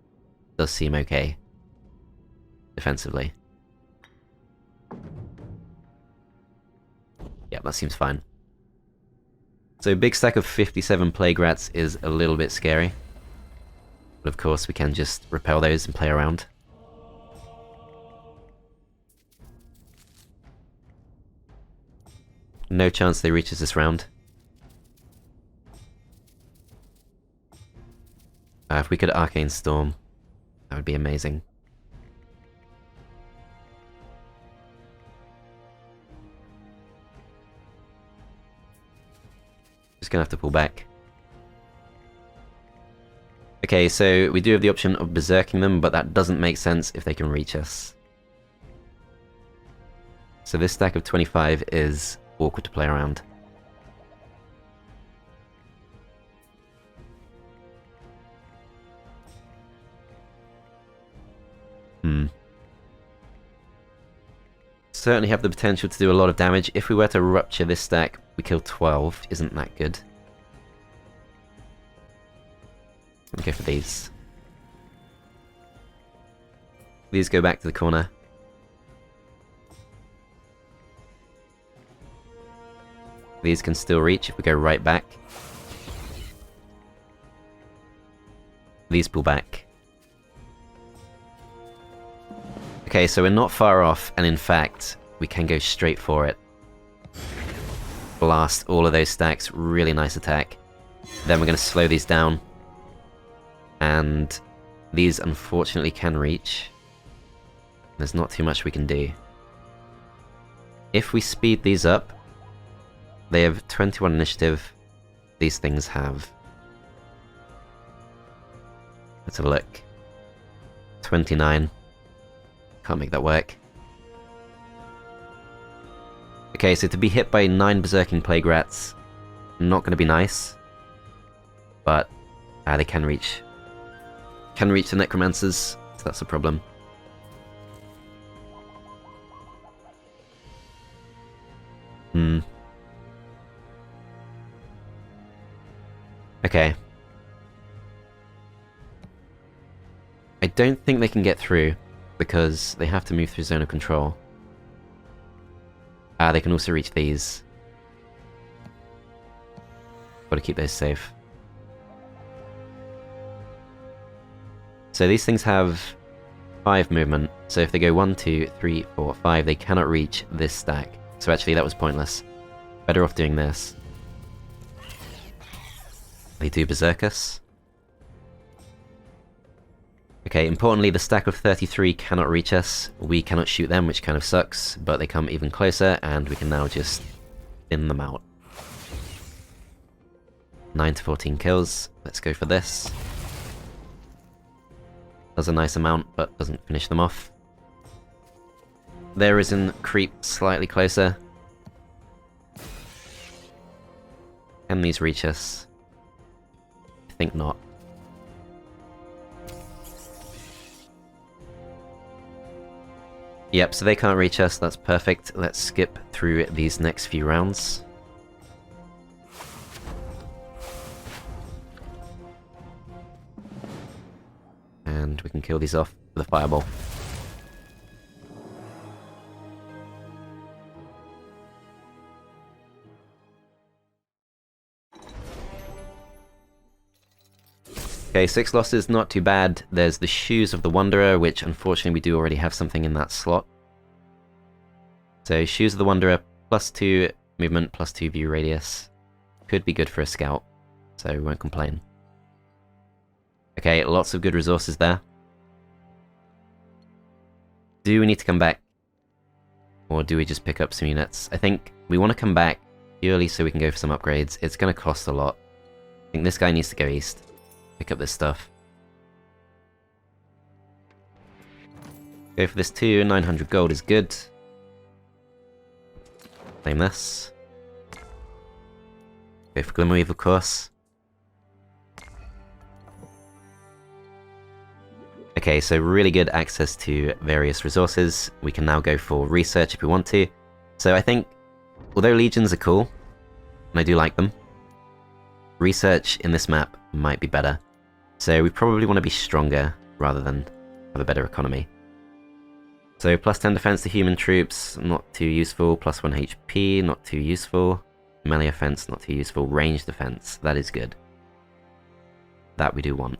Speaker 1: does seem okay defensively. Yeah, that seems fine. So big stack of 57 Plague Rats is a little bit scary. But of course we can just repel those and play around. No chance they reach us this round. If we could Arcane Storm, that would be amazing. Just gonna have to pull back. Okay, so we do have the option of berserking them, but that doesn't make sense if they can reach us. So this stack of 25 is awkward to play around. Certainly have the potential to do a lot of damage. If we were to rupture this stack, we kill 12. Isn't that good? Let me go for these. These go back to the corner. These can still reach if we go right back. These pull back. Okay, so we're not far off, and in fact, we can go straight for it. Blast all of those stacks, really nice attack. Then we're going to slow these down. And these unfortunately can reach. There's not too much we can do. If we speed these up, they have 21 initiative. These things have... Let's have a look. 29. Can't make that work. Okay, so to be hit by 9 Berserking Plague Rats, not going to be nice. But they can reach. Can reach the Necromancers, so that's a problem. Okay. I don't think they can get through, because they have to move through zone of control. They can also reach these. Gotta keep those safe. So these things have 5 movement, so if they go 1, 2, 3, 4, 5, they cannot reach this stack. So actually that was pointless. Better off doing this. They do berserk us. Okay, importantly, the stack of 33 cannot reach us. We cannot shoot them, which kind of sucks, but they come even closer, and we can now just thin them out. 9 to 14 kills. Let's go for this. Does a nice amount, but doesn't finish them off. There is an creep slightly closer. Can these reach us? I think not. Yep, so they can't reach us, that's perfect. Let's skip through these next few rounds. And we can kill these off with a fireball. Okay, 6 losses, not too bad. There's the Shoes of the Wanderer, which unfortunately we do already have something in that slot. So Shoes of the Wanderer, +2 movement, +2 view radius. Could be good for a scout, so we won't complain. Okay, lots of good resources there. Do we need to come back? Or do we just pick up some units? I think we want to come back purely so we can go for some upgrades. It's going to cost a lot. I think this guy needs to go east. Pick up this stuff. Go for this too, 900 gold is good. Claim this. Go for Glimmerweave, of course. Okay, so really good access to various resources. We can now go for research if we want to. So I think, although legions are cool, and I do like them, research in this map might be better. So we probably want to be stronger rather than have a better economy. So +10 defense to human troops, not too useful. +1 HP, not too useful. Melee offense, not too useful. Range defense, that is good. That we do want.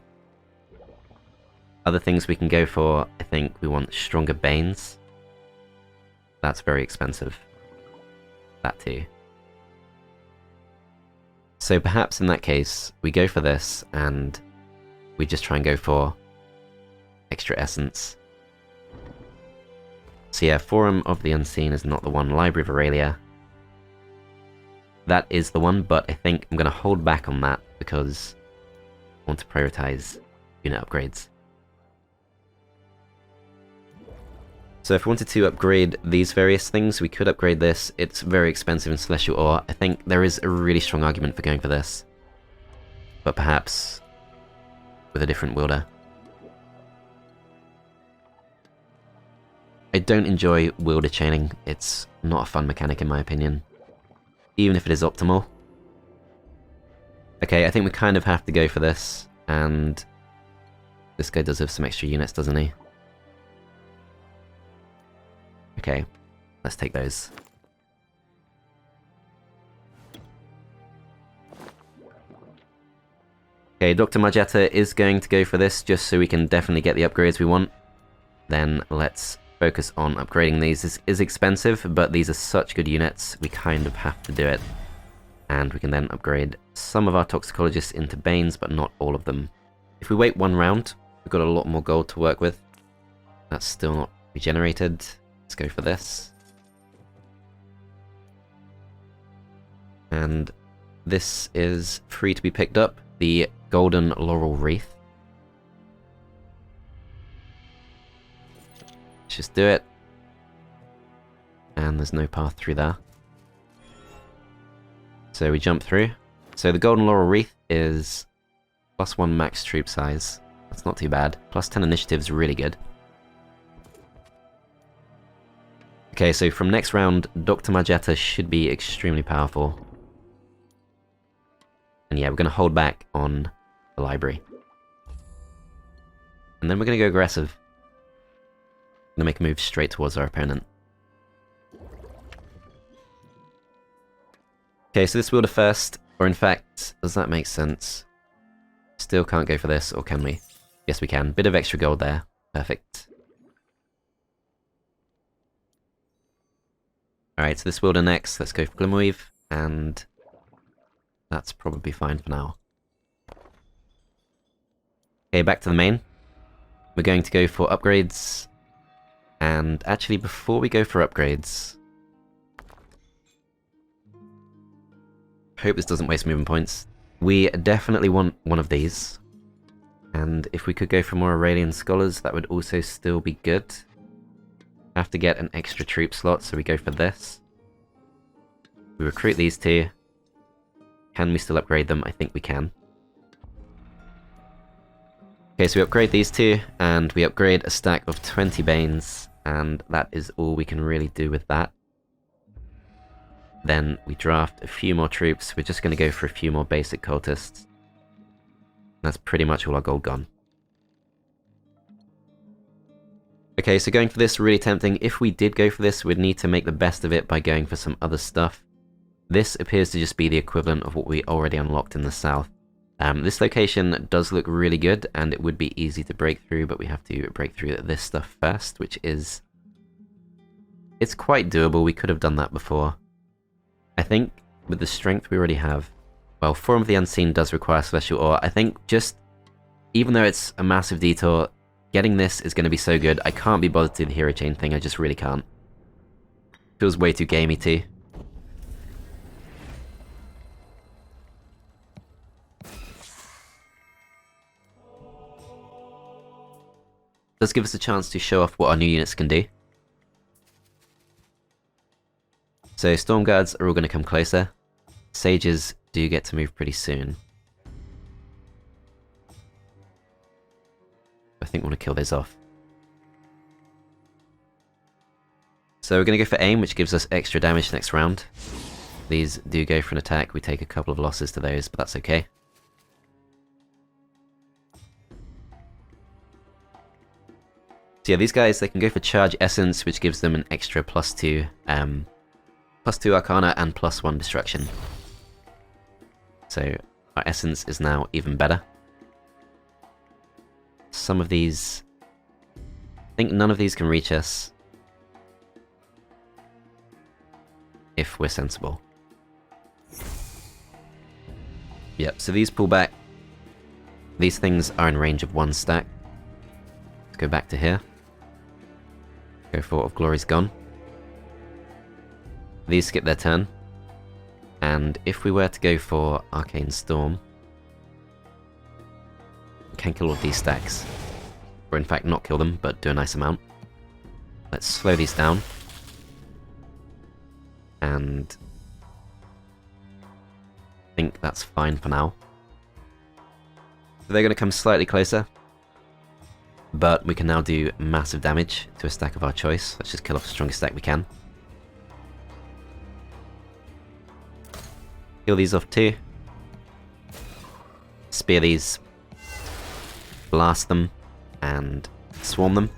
Speaker 1: Other things we can go for, I think we want stronger Banes. That's very expensive. That too. So perhaps in that case, we go for this, and we just try and go for extra essence. So yeah, Forum of the Unseen is not the one. Library of Aurelia. That is the one, but I think I'm going to hold back on that because I want to prioritize unit upgrades. So if we wanted to upgrade these various things, we could upgrade this. It's very expensive in Celestial Ore. I think there is a really strong argument for going for this. But perhaps with a different wielder. I don't enjoy wielder chaining. It's not a fun mechanic in my opinion. Even if it is optimal. Okay, I think we kind of have to go for this. And this guy does have some extra units, doesn't he? Okay, let's take those. Okay, Doctor Marjatta is going to go for this just so we can definitely get the upgrades we want. Then let's focus on upgrading these. This is expensive, but these are such good units, we kind of have to do it. And we can then upgrade some of our toxicologists into Banes, but not all of them. If we wait one round, we've got a lot more gold to work with. That's still not regenerated. Let's go for this. And this is free to be picked up, the Golden Laurel Wreath. Let's just do it. And there's no path through there. So we jump through. So the Golden Laurel Wreath is +1 max troop size. That's not too bad. +10 initiative is really good. Okay, so from next round, Doctor Marjatta should be extremely powerful. And yeah, we're going to hold back on the library. And then we're going to go aggressive. Going to make a move straight towards our opponent. Okay, so this wielder first, or in fact, does that make sense? Still can't go for this, or can we? Yes, we can. Bit of extra gold there. Perfect. Alright, so this wielder next. Let's go for Glimmerweave, and that's probably fine for now. Okay, back to the main. We're going to go for upgrades. And actually, before we go for upgrades... hope this doesn't waste movement points. We definitely want one of these. And if we could go for more Aurelian Scholars, that would also still be good. Have to get an extra troop slot, so we go for this. We recruit these two. Can we still upgrade them? I think we can. Okay, so we upgrade these two, and we upgrade a stack of 20 Banes, and that is all we can really do with that. Then we draft a few more troops. We're just going to go for a few more basic cultists. That's pretty much all our gold gone. Okay, so going for this, really tempting. If we did go for this, we'd need to make the best of it by going for some other stuff. This appears to just be the equivalent of what we already unlocked in the south. This location does look really good, and it would be easy to break through, but we have to break through this stuff first, which is... it's quite doable. We could have done that before. I think with the strength we already have... well, Forum of the Unseen does require Celestial Ore. I think just... even though it's a massive detour, getting this is going to be so good. I can't be bothered to do the hero chain thing, I just really can't. Feels way too gamey too. Does give us a chance to show off what our new units can do. So Storm Guards are all going to come closer. Sages do get to move pretty soon. I think we want to kill those off. So we're going to go for aim, which gives us extra damage next round. These do go for an attack. We take a couple of losses to those, but that's okay. So yeah, these guys, they can go for Charge Essence, which gives them an extra +2 Arcana and +1 Destruction. So our Essence is now even better. Some of these... I think none of these can reach us. If we're sensible. Yep, so these pull back. These things are in range of 1 stack. Let's go back to here. Go for of Glory's gone. These skip their turn. And if we were to go for Arcane Storm, we can kill all of these stacks. Or in fact not kill them, but do a nice amount. Let's slow these down. And I think that's fine for now. So they're going to come slightly closer. But we can now do massive damage to a stack of our choice. Let's just kill off the strongest stack we can. Kill these off too. Spear these. Blast them. And swarm them.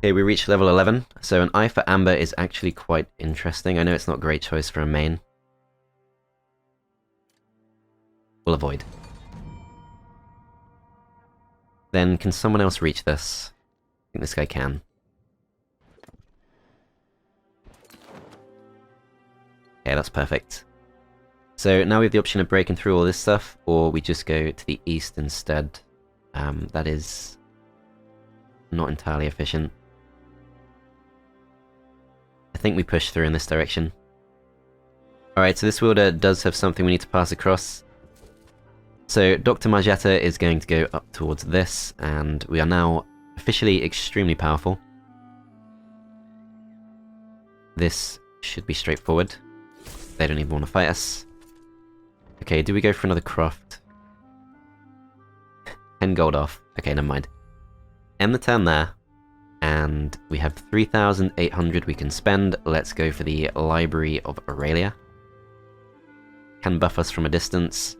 Speaker 1: Okay, we reached level 11, so an Eye for Amber is actually quite interesting. I know it's not a great choice for a main. We'll avoid. Then, can someone else reach this? I think this guy can. Okay, that's perfect. So now we have the option of breaking through all this stuff, or we just go to the east instead. That is not entirely efficient. I think we push through in this direction. Alright, so this wielder does have something we need to pass across. So Doctor Marjatta is going to go up towards this, and we are now officially extremely powerful. This should be straightforward. They don't even want to fight us. Okay, do we go for another croft? 10 gold off. Okay, never mind. End the turn there. And we have 3,800 we can spend. Let's go for the Library of Aurelia. Can buff us from a distance.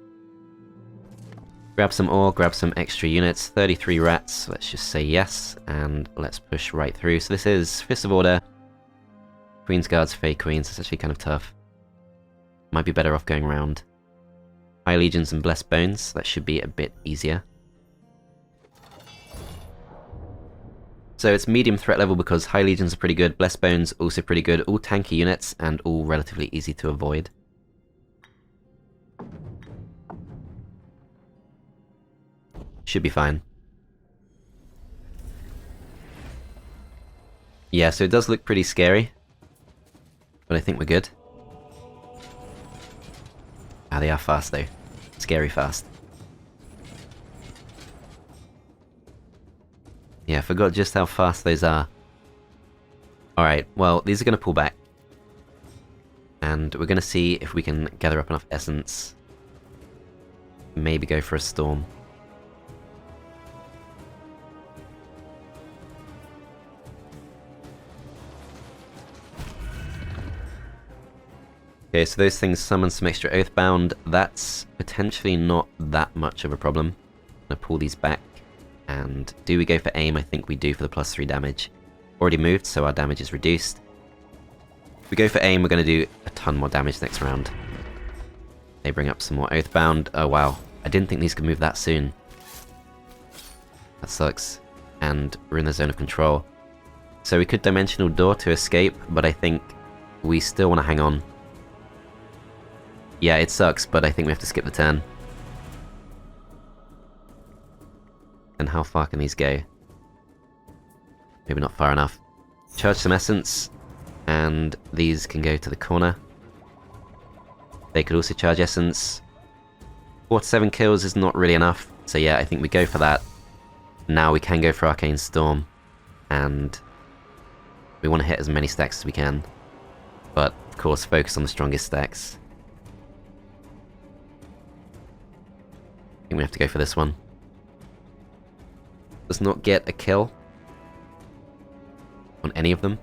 Speaker 1: Grab some ore, grab some extra units. 33 rats, let's just say yes. And let's push right through. So this is Fist of Order. Queen's Guards, Fey Queens. It's actually kind of tough. Might be better off going around. High Legions and Blessed Bones. That should be a bit easier. So it's medium threat level because High Legions are pretty good, Blessed Bones also pretty good, all tanky units and all relatively easy to avoid. Should be fine. Yeah, so it does look pretty scary, but I think we're good. Ah, they are fast though. Scary fast. Yeah, I forgot just how fast those are. Alright, well, these are going to pull back. And we're going to see if we can gather up enough essence. Maybe go for a storm. Okay, so those things summon some extra Oathbound. That's potentially not that much of a problem. I'm going to pull these back. And do we go for aim? I think we do for the +3 damage. Already moved, so our damage is reduced. If we go for aim, we're going to do a ton more damage next round. They bring up some more Oathbound. Oh wow, I didn't think these could move that soon. That sucks. And we're in the zone of control. So we could Dimensional Door to escape, but I think we still want to hang on. Yeah, it sucks, but I think we have to skip the turn. And how far can these go? Maybe not far enough. Charge some essence, and these can go to the corner. They could also charge essence. 4 to 7 kills is not really enough, so yeah, I think we go for that. Now we can go for Arcane Storm, and we want to hit as many stacks as we can. But, of course, focus on the strongest stacks. I think we have to go for this one. Does not get a kill on any of them.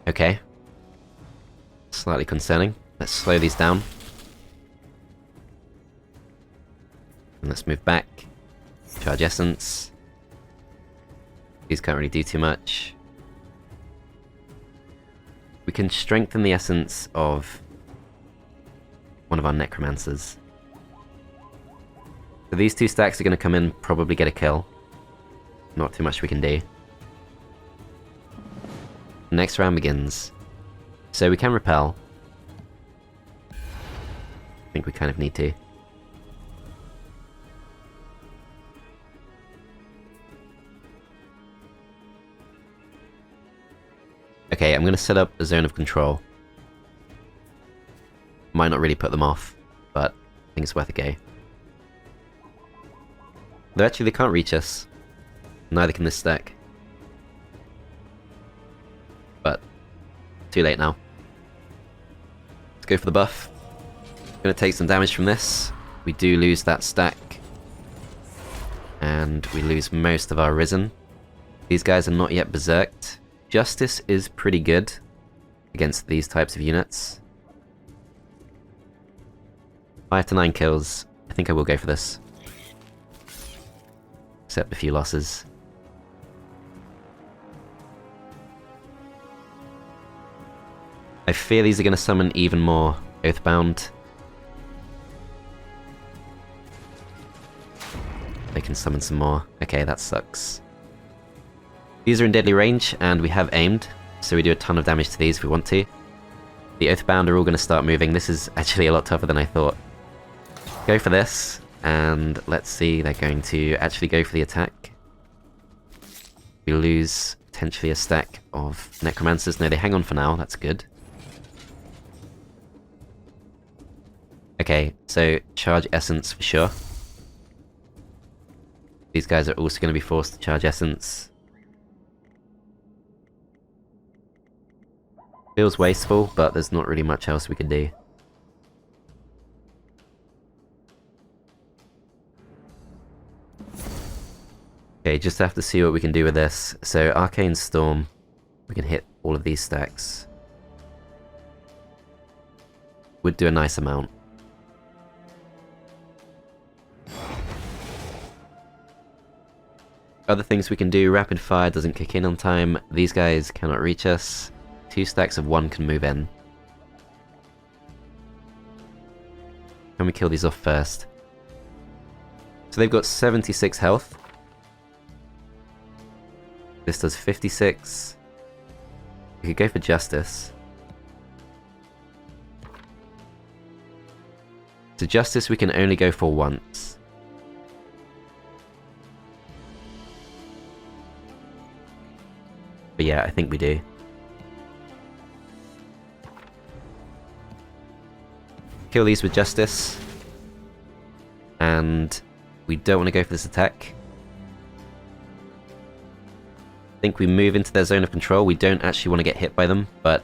Speaker 1: Okay. Slightly concerning. Let's slow these down. And let's move back. Charge essence. These can't really do too much. We can strengthen the essence of one of our necromancers. So these 2 stacks are going to come in, probably get a kill. Not too much we can do. Next round begins. So we can repel. I think we kind of need to. Okay, I'm going to set up a zone of control. Might not really put them off, but I think it's worth a go. Though actually they can't reach us. Neither can this stack. But, too late now. Let's go for the buff. Gonna take some damage from this. We do lose that stack. And we lose most of our Risen. These guys are not yet berserked. Justice is pretty good against these types of units. 5 to 9 kills. I think I will go for this. Except a few losses. I fear these are going to summon even more Oathbound. They can summon some more. Okay, that sucks. These are in deadly range, and we have aimed, so we do a ton of damage to these if we want to. The Oathbound are all going to start moving. This is actually a lot tougher than I thought. Go for this, and let's see, they're going to actually go for the attack. We lose potentially a stack of Necromancers. No, they hang on for now, that's good. Okay, so charge Essence for sure. These guys are also going to be forced to charge Essence. Feels wasteful, but there's not really much else we can do. Okay, just have to see what we can do with this. So, Arcane Storm, we can hit all of these stacks. Would do a nice amount. Other things we can do, Rapid Fire doesn't kick in on time. These guys cannot reach us. 2 stacks of 1 can move in. Can we kill these off first? So they've got 76 health. This does 56. We could go for Justice. So Justice we can only go for once. But yeah, I think we do. Kill these with Justice. And we don't want to go for this attack. I think we move into their zone of control. We don't actually want to get hit by them, but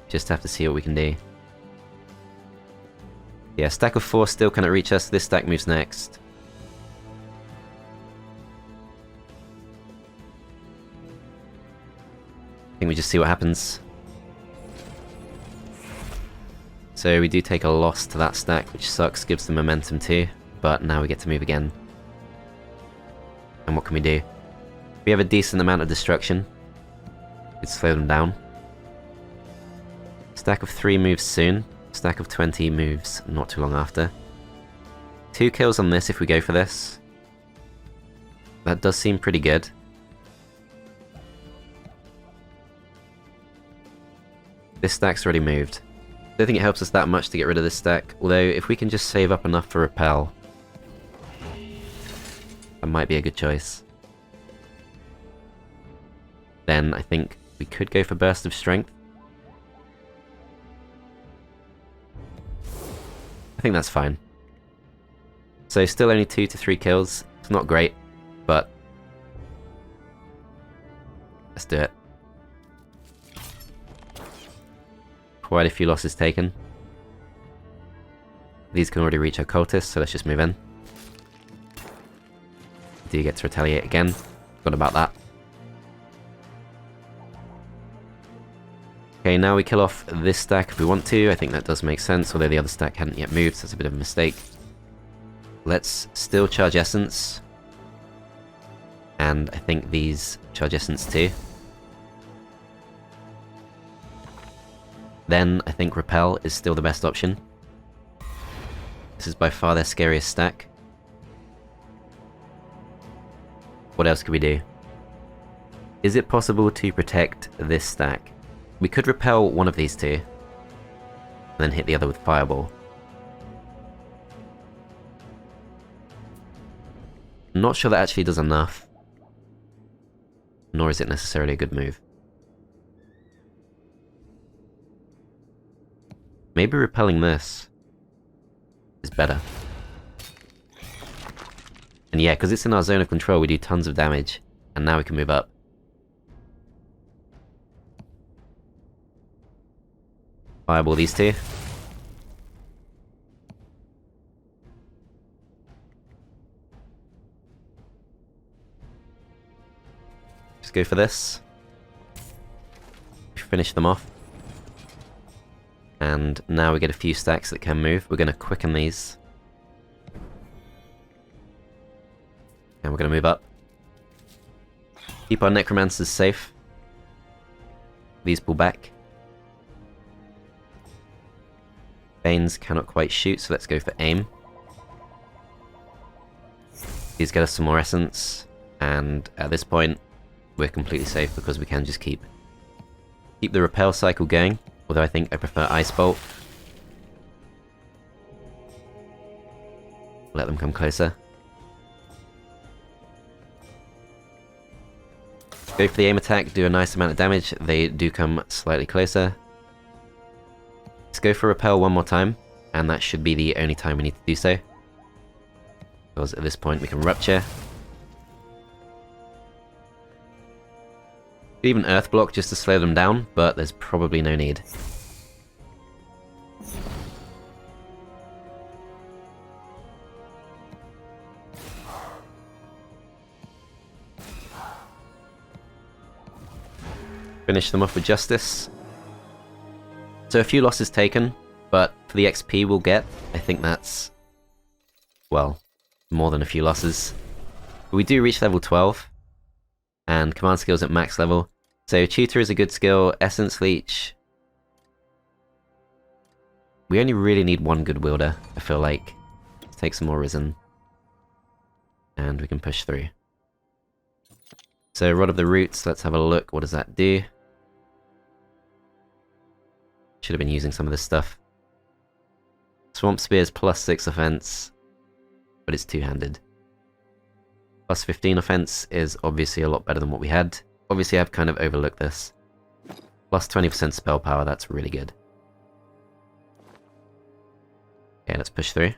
Speaker 1: just have to see what we can do. Yeah, stack of 4 still cannot reach us. This stack moves next. I think we just see what happens. So we do take a loss to that stack, which sucks, gives them momentum too, but now we get to move again. And what can we do? We have a decent amount of destruction. We could slow them down. Stack of 3 moves soon. Stack of 20 moves not too long after. 2 kills on this if we go for this. That does seem pretty good. This stack's already moved. I don't think it helps us that much to get rid of this stack, although if we can just save up enough for repel, that might be a good choice. Then I think we could go for Burst of Strength. I think that's fine. So still only 2 to 3 kills. It's not great, but let's do it. Quite a few losses taken. These can already reach our cultists, so let's just move in. Do you get to retaliate again? Forgot about that. Okay, now we kill off this stack if we want to. I think that does make sense, although the other stack hadn't yet moved, so that's a bit of a mistake. Let's still charge Essence. And I think these charge Essence too. Then I think Repel is still the best option. This is by far their scariest stack. What else could we do? Is it possible to protect this stack? We could repel one of these two, and then hit the other with Fireball. I'm not sure that actually does enough. Nor is it necessarily a good move. Maybe repelling this is better. And yeah, because it's in our zone of control, we do tons of damage. And now we can move up. Fireball these two. Just go for this. Finish them off. And now we get a few stacks that can move. We're going to quicken these. And we're going to move up. Keep our necromancers safe. These pull back. Banes cannot quite shoot, so let's go for aim. These get us some more essence, and at this point, we're completely safe because we can just keep the repel cycle going, although I think I prefer Ice Bolt. Let them come closer. Go for the aim attack, do a nice amount of damage. They do come slightly closer. Let's go for repel one more time, and that should be the only time we need to do so. Because at this point we can rupture. Even earth block just to slow them down, but there's probably no need. Finish them off with justice. So a few losses taken, but for the XP we'll get, I think that's, well, more than a few losses. But we do reach level 12, and command skills at max level. So Tutor is a good skill, Essence Leech. We only really need one good Wielder, I feel like. Let's take some more Risen. And we can push through. So Rod of the Roots, let's have a look, what does that do? Should have been using some of this stuff. Swamp Spear's plus 6 offense, but it's two-handed. Plus 15 offense is obviously a lot better than what we had. Obviously I've kind of overlooked this. Plus 20% spell power, that's really good. Okay, let's push through.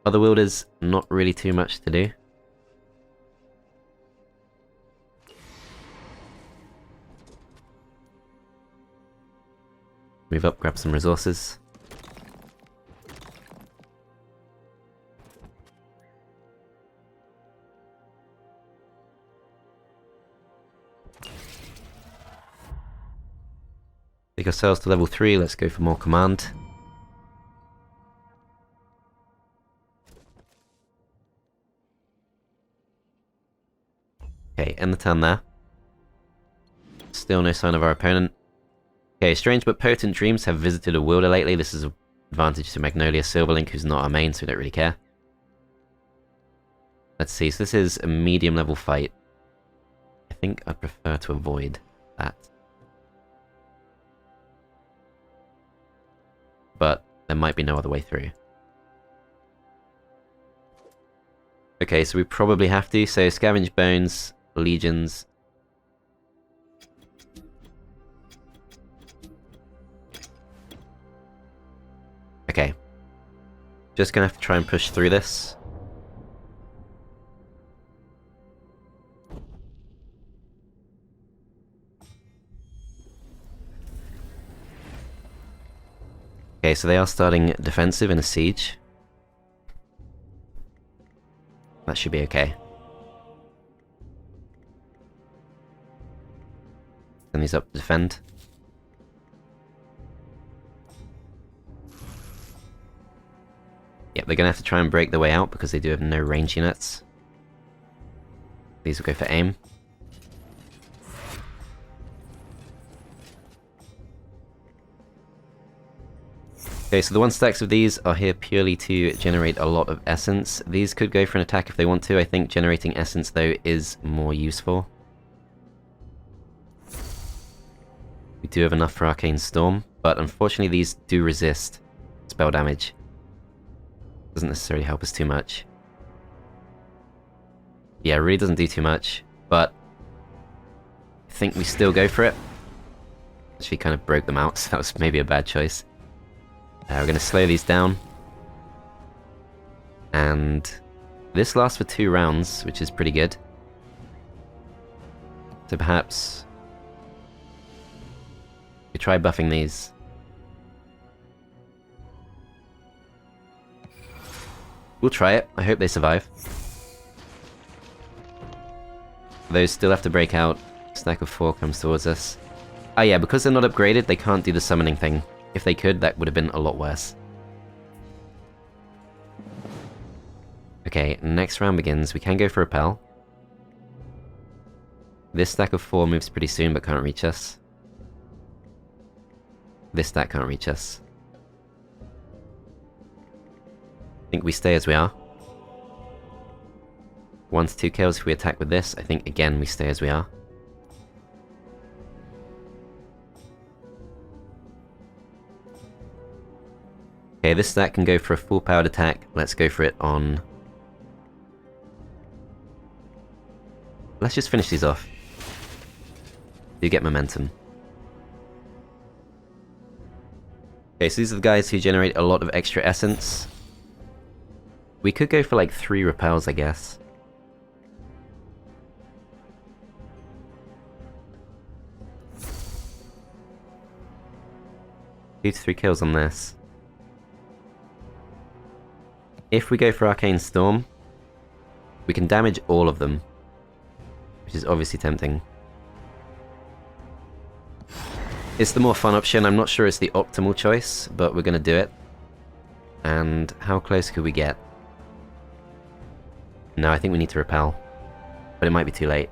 Speaker 1: Other wielders, not really too much to do. Move up, grab some resources. Take ourselves to level 3, let's go for more command. Okay, end the turn there. Still no sign of our opponent. Okay, strange but potent dreams have visited a wielder lately. This is an advantage to Magnolia Silverlink, who's not our main, so we don't really care. Let's see, so this is a medium level fight. I think I'd prefer to avoid that. But there might be no other way through. Okay, so we probably have to. So Scavenge Bones, Legions. Okay. Just gonna have to try and push through this. Okay, so they are starting defensive in a siege. That should be okay. Send these up to defend. Yep, they're gonna have to try and break their way out because they do have no range units. These will go for aim. Okay, so the 1-stacks of these are here purely to generate a lot of essence. These could go for an attack if they want to. I think generating essence, though, is more useful. We do have enough for Arcane Storm, but unfortunately these do resist spell damage. Doesn't necessarily help us too much. Yeah, it really doesn't do too much, but I think we still go for it. Actually kind of broke them out, so that was maybe a bad choice. We're going to slow these down. And this lasts for 2 rounds, which is pretty good. So perhaps we try buffing these. We'll try it. I hope they survive. Those still have to break out. Stack of 4 comes towards us. Ah yeah, because they're not upgraded, they can't do the summoning thing. If they could, that would have been a lot worse. Okay, next round begins. We can go for Repel. This stack of 4 moves pretty soon, but can't reach us. This stack can't reach us. I think we stay as we are. 1 to 2 kills if we attack with this. I think, again, we stay as we are. Okay, this stack can go for a full powered attack. Let's go for it on... Let's just finish these off. Do get momentum. Okay, so these are the guys who generate a lot of extra essence. We could go for like 3 repels, I guess. Two to 3 kills on this. If we go for Arcane Storm, we can damage all of them, which is obviously tempting. It's the more fun option. I'm not sure it's the optimal choice, but we're going to do it. And how close could we get? No, I think we need to repel, but it might be too late.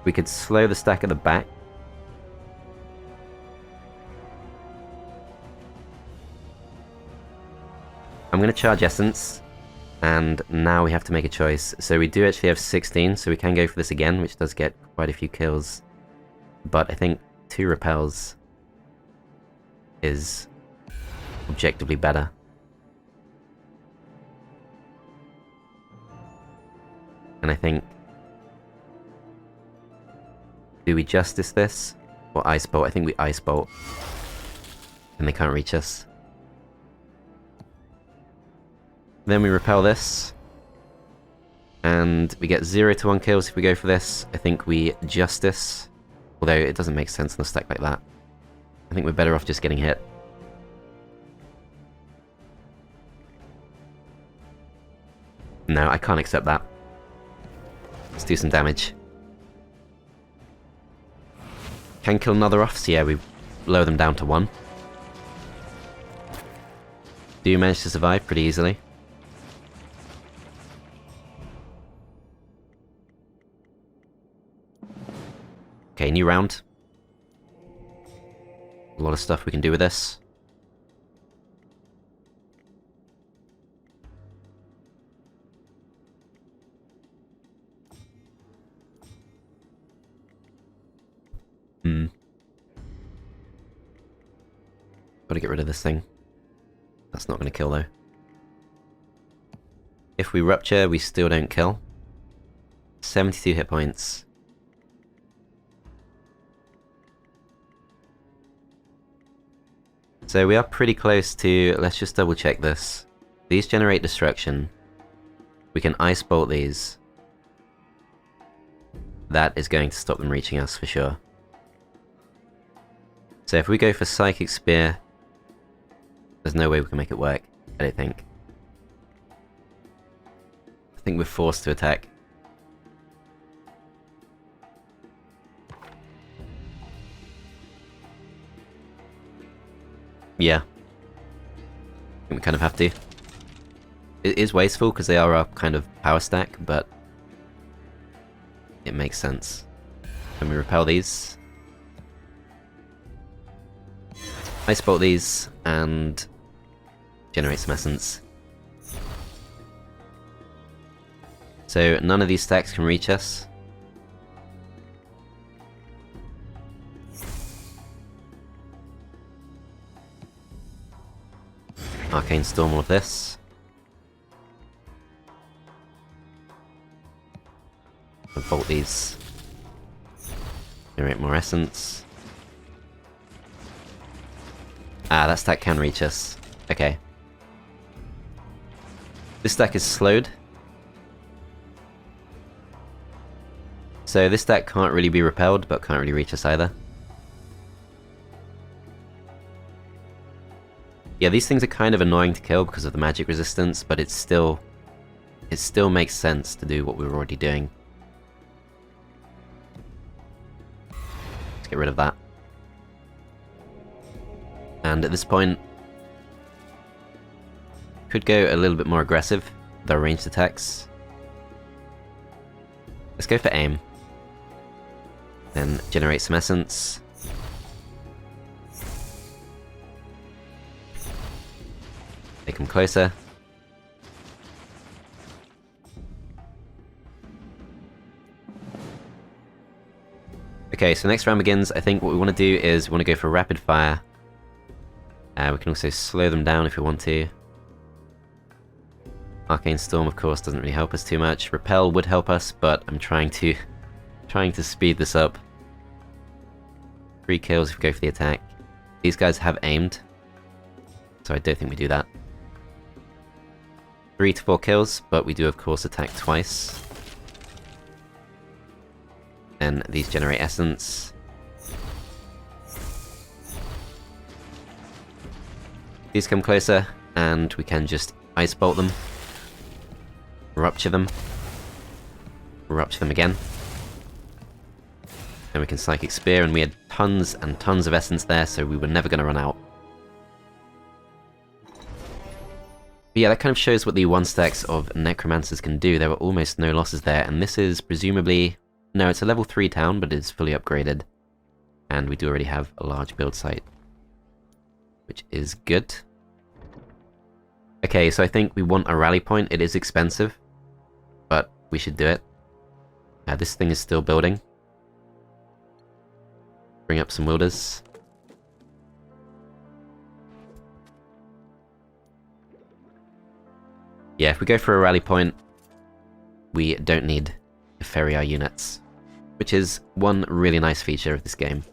Speaker 1: We could slow the stack at the back. I'm going to charge Essence, and now we have to make a choice. So we do actually have 16, so we can go for this again, which does get quite a few kills. But I think 2 repels is objectively better. And I think... Do we Justice this? Or Ice Bolt? I think we Ice Bolt. And they can't reach us. Then we repel this. And we get 0 to 1 kills if we go for this. I think we Justice. Although it doesn't make sense in a stack like that. I think we're better off just getting hit. No, I can't accept that. Let's do some damage. Can kill another off, so yeah, we lower them down to 1. Do manage to survive pretty easily. Okay, new round. A lot of stuff we can do with this. Gotta get rid of this thing. That's not gonna kill though. If we rupture, we still don't kill. 72 hit points. So we are pretty close to... Let's just double check this. These generate destruction. We can Ice Bolt these. That is going to stop them reaching us for sure. So if we go for Psychic Spear, there's no way we can make it work, I don't think. I think we're forced to attack. Yeah. I think we kind of have to. It is wasteful because they are our kind of power stack, but it makes sense. Can we repel these? Ice Bolt these, and generate some essence. So none of these stacks can reach us. Arcane Storm all of this. I'll bolt these. Generate more essence. Ah, that stack can reach us. Okay. This stack is slowed. So this stack can't really be repelled, but can't really reach us either. Yeah, these things are kind of annoying to kill because of the magic resistance, but it still makes sense to do what we were already doing. Let's get rid of that. And at this point, could go a little bit more aggressive with our ranged attacks. Let's go for aim. Then generate some essence. Take them closer. Okay, so next round begins. I think what we want to do is we want to go for rapid fire. We can also slow them down if we want to. Arcane Storm, of course, doesn't really help us too much. Repel would help us, but I'm trying to speed this up. 3 kills if we go for the attack. These guys have aimed, so I don't think we do that. 3 to 4 kills, but we do of course attack twice. Then these generate essence. These come closer, and we can just Ice Bolt them. Rupture them. Rupture them again. Then we can Psychic Spear, and we had tons and tons of essence there, so we were never going to run out. But yeah, that kind of shows what the 1-stacks of Necromancers can do. There were almost no losses there, and this is presumably... No, it's a level 3 town, but it's fully upgraded. And we do already have a large build site, which is good. Okay, so I think we want a rally point. It is expensive, but we should do it. This thing is still building. Bring up some Wielders. Yeah, if we go for a rally point, we don't need to ferry our units, which is one really nice feature of this game.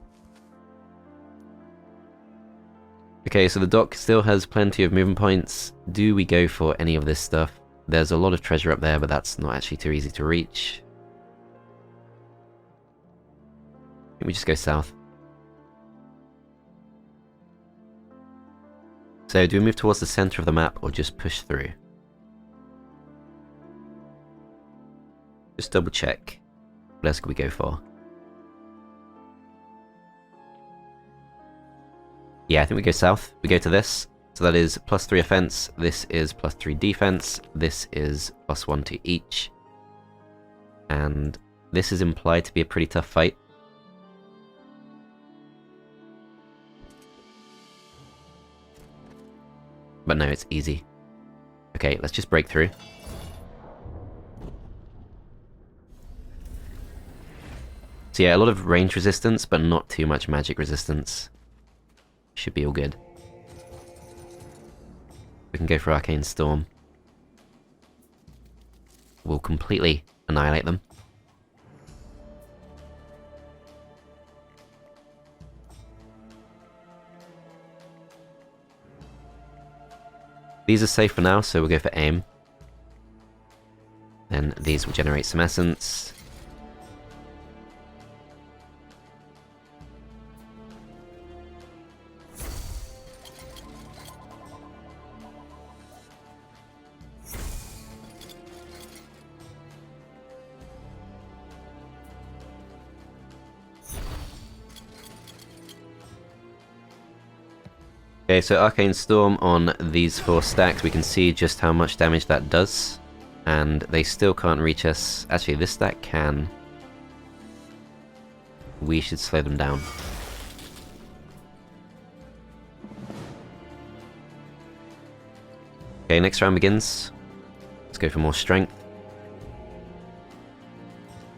Speaker 1: Okay, so the dock still has plenty of movement points. Do we go for any of this stuff? There's a lot of treasure up there, but that's not actually too easy to reach. I think we just go south. So do we move towards the center of the map or just push through? Just double check. What else could we go for? Yeah, I think we go south. We go to this. So that is +3 offense. This is +3 defense. This is +1 to each. And this is implied to be a pretty tough fight. But no, it's easy. Okay, let's just break through. So yeah, a lot of range resistance, but not too much magic resistance. Should be all good. We can go for Arcane Storm. We'll completely annihilate them. These are safe for now, so we'll go for aim. Then these will generate some essence. Okay, so Arcane Storm on these 4 stacks, we can see just how much damage that does. And they still can't reach us. Actually, this stack can. We should slow them down. Okay, next round begins. Let's go for more strength.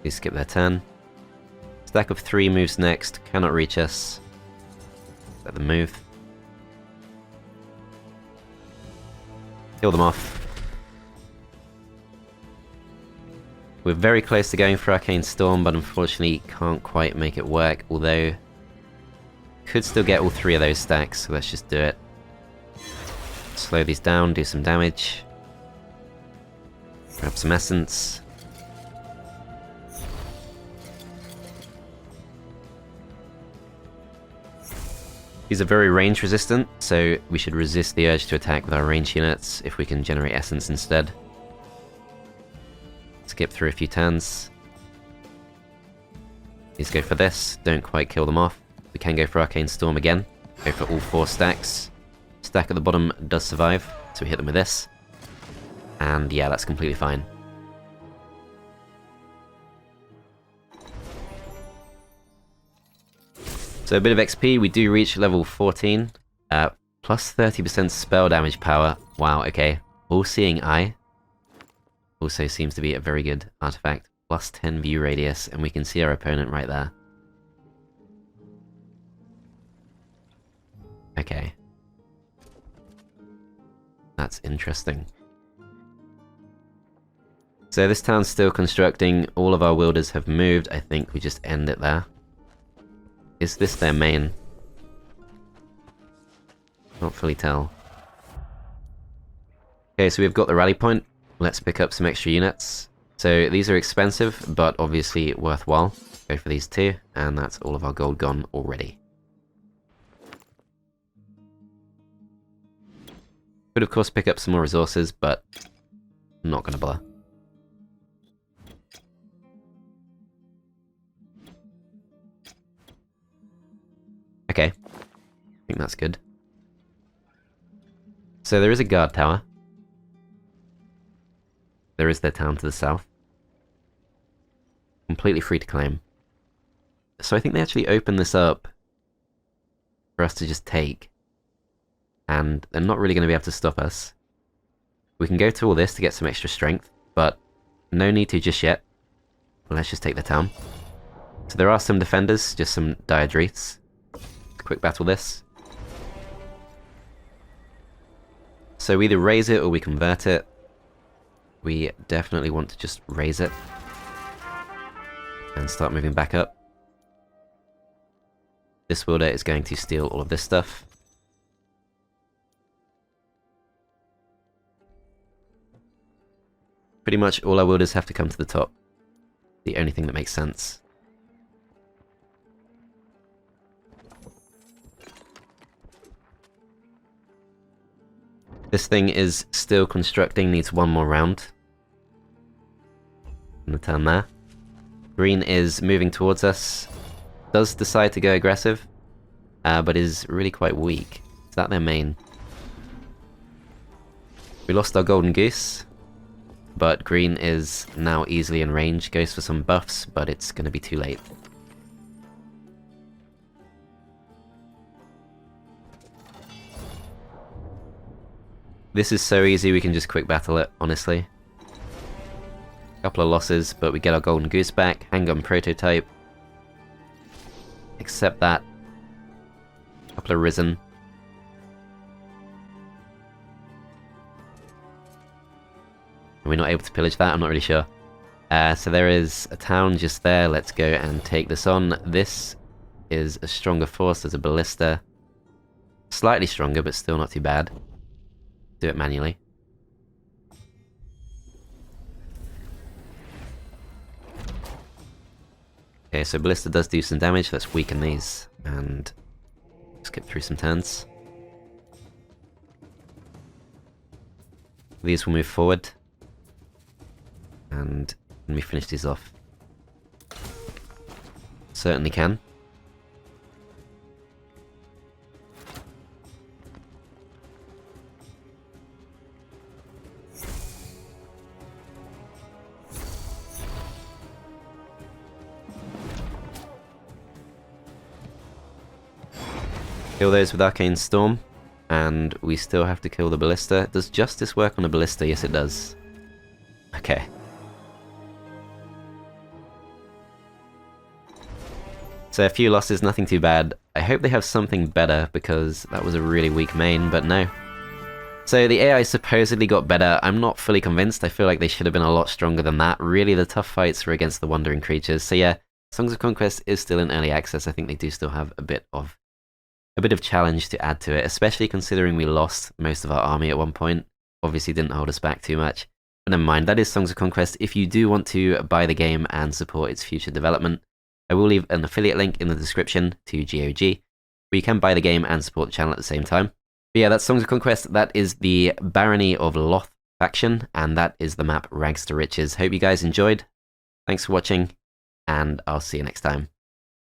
Speaker 1: Please skip their turn. Stack of 3 moves next, cannot reach us. Let them move. Kill them off. We're very close to going for Arcane Storm, but unfortunately can't quite make it work, although could still get all 3 of those stacks, so let's just do it. Slow these down, do some damage. Grab some essence. These are very range resistant, so we should resist the urge to attack with our range units if we can generate essence instead. Skip through a few turns. Please go for this, don't quite kill them off. We can go for Arcane Storm again. Go for all 4 stacks. Stack at the bottom does survive, so we hit them with this. And yeah, that's completely fine. So a bit of XP, we do reach level 14. Plus 30% spell damage power. Wow, okay. All-Seeing Eye also seems to be a very good artifact. Plus 10 view radius, and we can see our opponent right there. Okay. That's interesting. So this town's still constructing. All of our wielders have moved. I think we just end it there. Is this their main? Can't fully tell. Okay, so we've got the rally point. Let's pick up some extra units. So these are expensive, but obviously worthwhile. Go for these 2, and that's all of our gold gone already. Could of course pick up some more resources, but I'm not gonna bother. Okay, I think that's good. So there is a guard tower. There is their town to the south. Completely free to claim. So I think they actually open this up for us to just take. And they're not really going to be able to stop us. We can go to all this to get some extra strength, but no need to just yet. Let's just take the town. So there are some defenders, just some Diadreaths. Quick battle this. So we either raise it or we convert it. We definitely want to just raise it. And start moving back up. This wielder is going to steal all of this stuff. Pretty much all our wielders have to come to the top. The only thing that makes sense. This thing is still constructing, needs 1 more round. On the turn there. Green is moving towards us. Does decide to go aggressive, but is really quite weak. Is that their main? We lost our golden goose, but green is now easily in range. Goes for some buffs, but it's going to be too late. This is so easy, we can just quick battle it, honestly. Couple of losses, but we get our golden goose back. Handgun prototype. Accept that. Couple of risen. Are we not able to pillage that? I'm not really sure. So there is a town just there. Let's go and take this on. This is a stronger force. There's a ballista. Slightly stronger, but still not too bad. Do it manually. Okay, so ballista does do some damage. Let's weaken these and skip through some turns. These will move forward. And can we finish these off? Certainly can. Kill those with Arcane Storm. And we still have to kill the ballista. Does justice work on a ballista? Yes, it does. Okay. So a few losses, nothing too bad. I hope they have something better, because that was a really weak main, but no. So the AI supposedly got better. I'm not fully convinced. I feel like they should have been a lot stronger than that. Really, the tough fights were against the wandering creatures. So yeah, Songs of Conquest is still in early access. I think they do still have a bit of challenge to add to it, especially considering we lost most of our army at one point. Obviously didn't hold us back too much. But never mind, that is Songs of Conquest. If you do want to buy the game and support its future development, I will leave an affiliate link in the description to GOG, where you can buy the game and support the channel at the same time. But yeah, that's Songs of Conquest. That is the Barony of Loth faction, and that is the map Rags to Riches. Hope you guys enjoyed. Thanks for watching, and I'll see you next time.